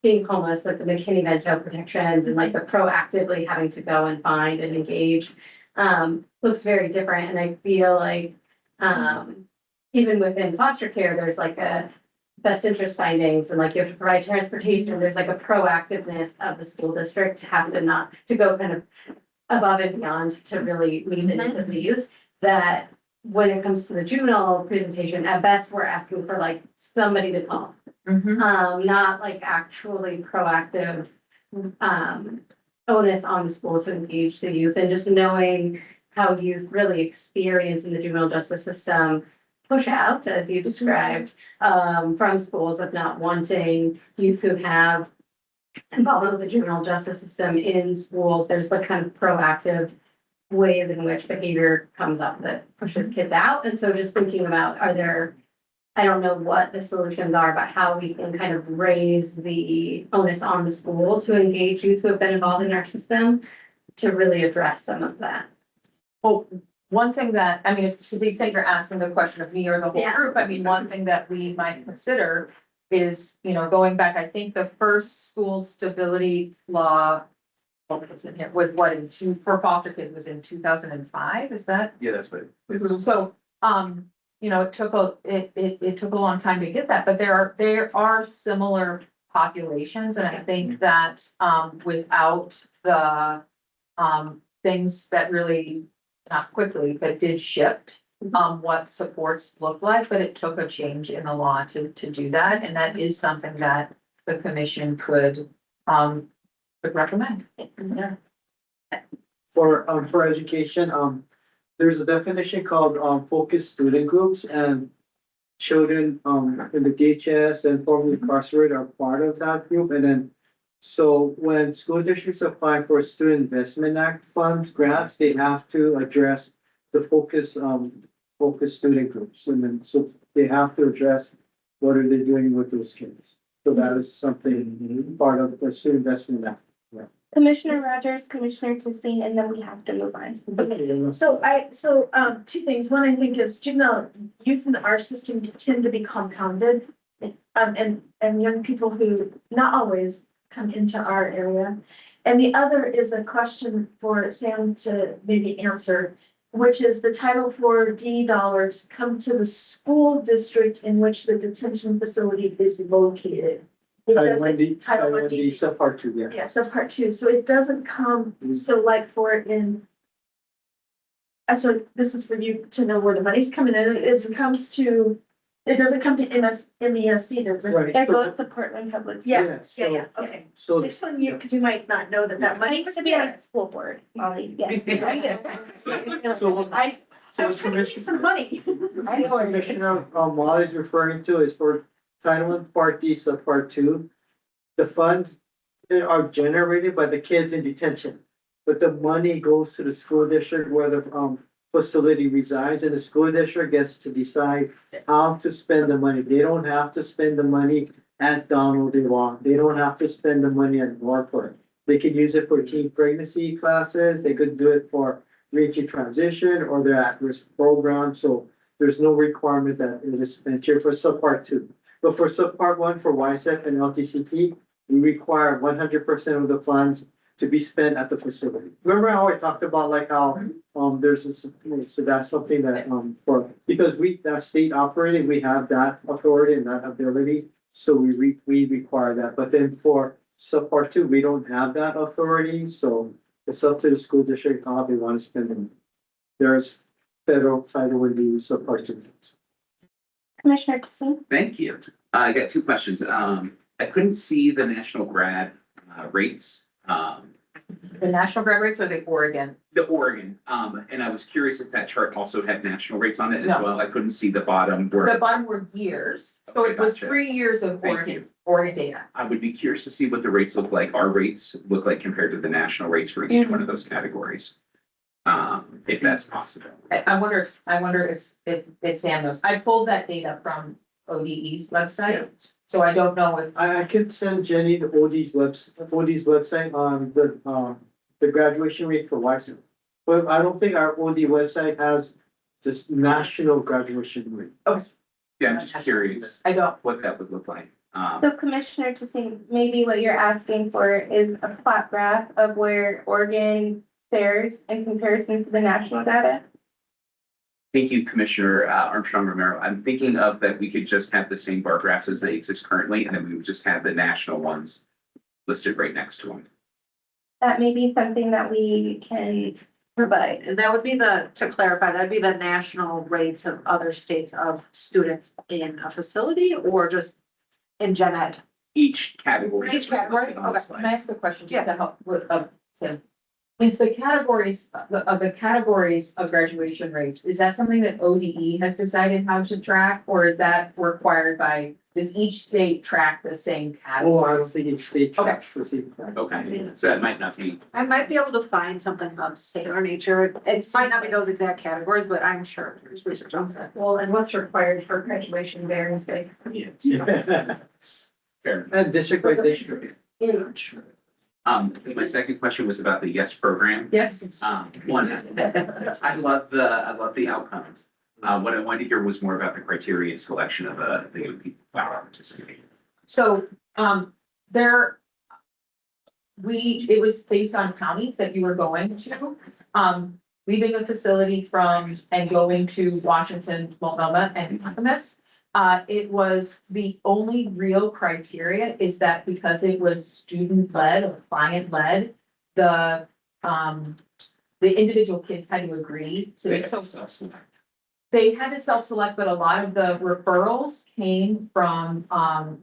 being homeless, like the McKinney-Vento protections and like the proactively having to go and find and engage looks very different. And I feel like even within foster care, there's like a best interest findings and like you have to provide transportation. There's like a proactiveness of the school district to have to go kind of above and beyond to really meet the needs of the youth. That when it comes to the juvenile presentation, at best, we're asking for like somebody to call. Not like actually proactive onus on the school to engage the youth, and just knowing how youth really experience in the juvenile justice system push out, as you described, from schools of not wanting youth who have involvement with the juvenile justice system in schools. There's like kind of proactive ways in which behavior comes up that pushes kids out. And so just thinking about, I don't know what the solutions are, but how we can kind of raise the onus on the school to engage youth who have been involved in our system to really address some of that.
Well, one thing that, I mean, to the extent you're asking the question of me or the whole group, I mean, one thing that we might consider is, going back, I think the first school stability law, was in here, was for foster kids was in 2005, is that?
Yeah, that's what.
So, it took a long time to get that, but there are similar populations, and I think that, without the, things that really, not quickly, but did shift, what supports look like, but it took a change in the law to do that, and that is something that the commission could recommend.
Yeah.
For education, there's a definition called focused student groups, and children in the DHS and formerly incarcerated are part of that group. And then so when school districts apply for Student Investment Act funds grants, they have to address the focus student groups. And then so they have to address what are they doing with those kids. So that is something part of the student investment act.
Commissioner Rogers, Commissioner Tissing, and then we have to move on.
Okay, two things. One, I think is juvenile youth in our system tend to be compounded. And young people who not always come into our area. And the other is a question for Sam to maybe answer, which is the Title IV dollars come to the school district in which the detention facility is located. It doesn't- Title I D.
Subpart 2, yes.
Yeah, subpart 2, so it doesn't come, so like for in. So this is for you to know where the money's coming in, it comes to, it doesn't come to MESC, does it?
Right.
It goes to Portland Public.
Yeah,
so-
yeah, okay.
So,
This one, you, because you might not know that money
Money to be on the school board, Molly, yes.
so
I
so
was trying to get some money.
I know what Commissioner Wall is referring to is for Title I Part D, Subpart 2. The funds that are generated by the kids in detention. But the money goes to the school district where the facility resides, and the school district gets to decide how to spend the money. They don't have to spend the money at Donald DeLong. They don't have to spend the money at Norfolk. They can use it for teen pregnancy classes. They could do it for reaching transition or their at-risk program. So there's no requirement that it is spent here for subpart 2. But for subpart 1, for YSEP and LTCP, we require 100% of the funds to be spent at the facility. Remember how I talked about like how, there's this, so that's something that, because that's state operated, we have that authority and that ability. So we require that, but then for subpart 2, we don't have that authority, so it's up to the school district how they want to spend them. There's federal title in the subpart 2.
Commissioner Tissing?
Thank you. I got two questions. I couldn't see the national grad rates.
The national grad rates or the Oregon?
The Oregon, and I was curious if that chart also had national rates on it as
No.
well. I couldn't see the bottom
The
where
bottom were years, so
Okay,
it was
gotcha.
3 years of
Thank
Oregon,
you.
Oregon data.
I would be curious to see what the rates look like, our rates look like compared to the national rates for each one of those categories. If that's possible.
I wonder if Sam knows. I pulled that data from ODE's website, so I don't know if.
I could send Jenny the OD's website on the graduation rate for YSEP. But I don't think our OD website has this national graduation rate.
Yeah, I'm just curious
I don't.
what that would look like.
So Commissioner Tissing, maybe what you're asking for is a plot graph of where Oregon fares in comparison to the national data?
Thank you, Commissioner Armstrong Romero. I'm thinking of that we could just have the same bar graphs as they exist currently, and then we would just have the national ones listed right next to them.
That may be something that we can provide.
And that would be to clarify, that'd be the national rates of other states of students in a facility or just in gen ed?
Each category.
Each category,
On the
okay,
slide.
can I ask a question just to help with, Sam? If the categories, the categories of graduation rates, is that something that ODE has decided how to track? Or is that required by, does each state track the same category?
Oh, I don't think each state tracks the same.
Okay, so that might not be,
I might be able to find something of similar nature. It might not be those exact categories, but I'm sure there's research on that.
Well, and what's required for graduation varies based.
fair.
And district by district.
My second question was about the YES program.
Yes.
One, I love the outcomes. What I wanted to hear was more about the criteria and selection of the young people who are participating.
So, it was based on counties that you were going to. Leaving a facility from and going to Washington, Multnomah and Clackamas. It was the only real criteria is that because it was student led or client led, the individual kids had to agree to. So they had to self-select, but a lot of the referrals came from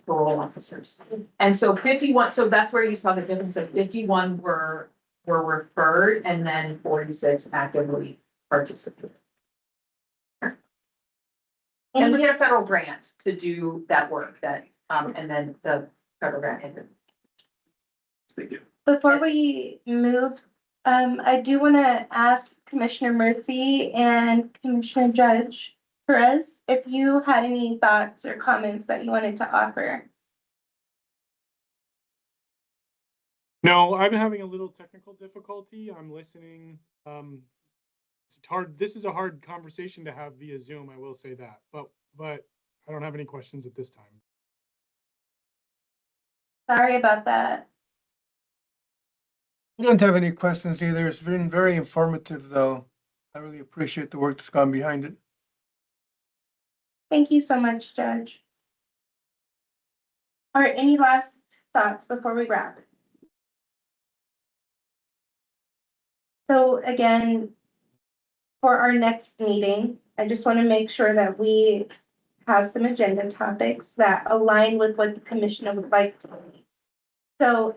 parole officers. And so 51, so that's where you saw the difference of 51 were referred and then 46 actively participated. And we had a federal grant to do that work that, and then the federal grant ended.
Thank you.
Before we move, I do want to ask Commissioner Murphy and Commissioner Judge Perez, if you had any thoughts or comments that you wanted to offer.
No, I'm having a little technical difficulty. I'm listening. It's hard. This is a hard conversation to have via Zoom. I will say that, but I don't have any questions at this time.
Sorry about that.
I don't have any questions either. It's been very informative, though. I really appreciate the work that's gone behind it.
Thank you so much, Judge. All right, any last thoughts before we wrap? So again, for our next meeting, I just want to make sure that we have some agenda topics that align with what the commissioner would like to see. So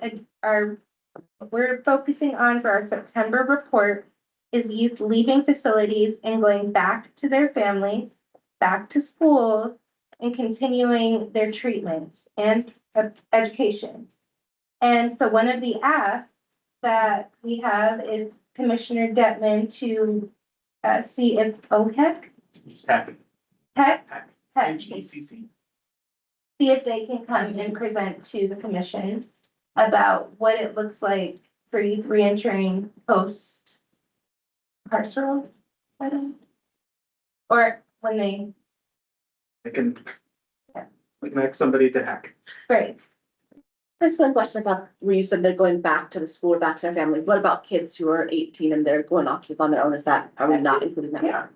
we're focusing on for our September report is youth leaving facilities and going back to their families, back to schools, and continuing their treatment and education. And so one of the asks that we have is Commissioner Detman to see if OHEC,
JJPC.
see if they can come and present to the commission about what it looks like for youth reentering post carceral setting. Or when they,
I can
Yeah.
connect somebody to hack.
great,
That's one question about where you said they're going back to the school or back to their family. What about kids who are 18 and they're going off to live on their own? Are we not including that?
Yeah.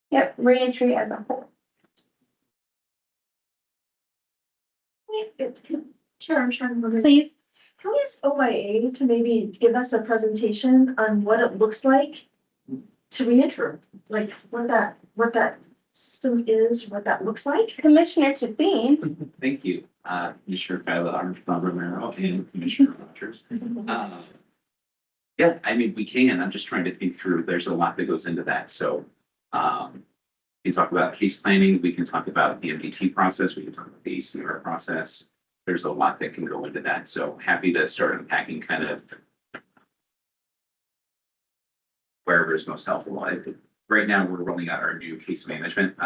Yep, reentry as a whole.
Sure, I'm trying to remember.
Please,
Can we ask OYA to maybe give us a presentation on what it looks like to reenter? Like what that system is, what that looks like?
Commissioner Chasine.
Thank you, Commissioner Kyla Armstrong Romero and Commissioner Rogers. Yeah, I mean, we can. I'm just trying to think through. There's a lot that goes into that. So we can talk about case planning. We can talk about the MDT process. We can talk about the ACR process. There's a lot that can go into that. So happy to start unpacking kind of wherever is most helpful. Right now, we're rolling out our new case management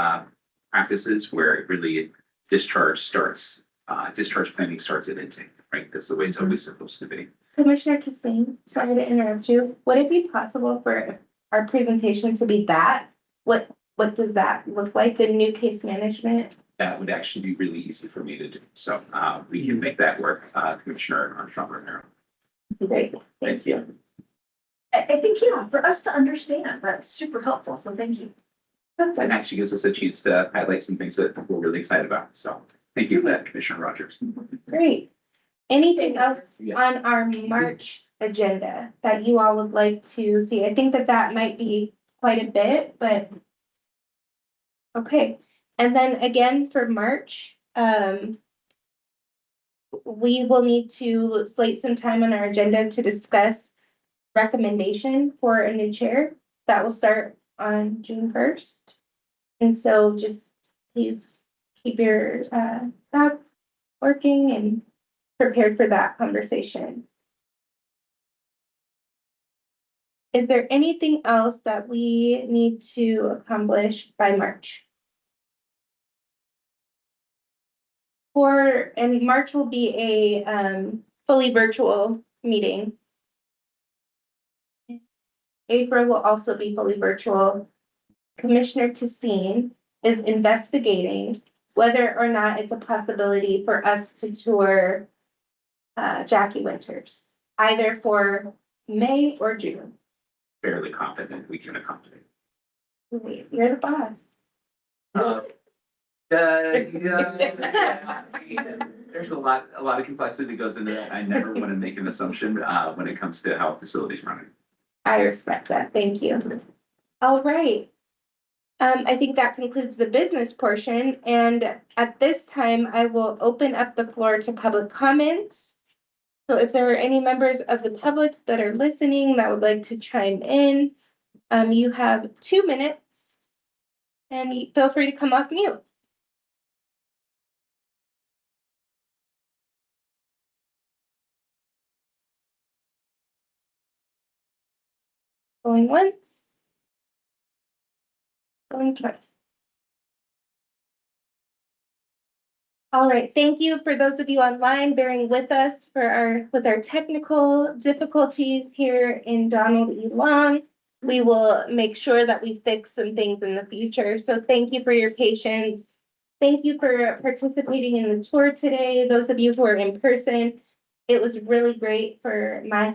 practices where it really discharge planning starts at intake, right? That's the way it's always supposed to be.
Commissioner Chasine, sorry to interrupt you. Would it be possible for our presentation to be that? What does that look like, the new case management?
That would actually be really easy for me to do. So we can make that work, Commissioner Armstrong Romero.
Great,
Thank you.
I think, yeah, for us to understand, that's super helpful. So thank you.
That's
And
it.
actually gives us a chance to highlight some things that we're really excited about. So thank you for that, Commissioner Rogers.
Great. Anything else
Yeah.
on our March agenda that you all would like to see? I think that might be quite a bit, but okay. And then again for March, we will need to slate some time on our agenda to discuss recommendation for a new chair. That will start on June 1st. And so just please keep your thoughts working and prepared for that conversation. Is there anything else that we need to accomplish by March? And March will be a fully virtual meeting. April will also be fully virtual. Commissioner Tissine is investigating whether or not it's a possibility for us to tour Jackie Winters, either for May or June.
Fairly confident we can accommodate.
Wait, you're the boss.
Yeah, there's a lot of complexity that goes into that. I never want to make an assumption when it comes to how a facility's running.
I respect that. Thank you. All right. I think that concludes the business portion. And at this time, I will open up the floor to public comments. So if there are any members of the public that are listening that would like to chime in, you have 2 minutes and feel free to come off mute. Going once. Going twice. All right, thank you for those of you online bearing with us with our technical difficulties here in Donald E. Long. We will make sure that we fix some things in the future. So thank you for your patience. Thank you for participating in the tour today. Those of you who are in person, it was really great for my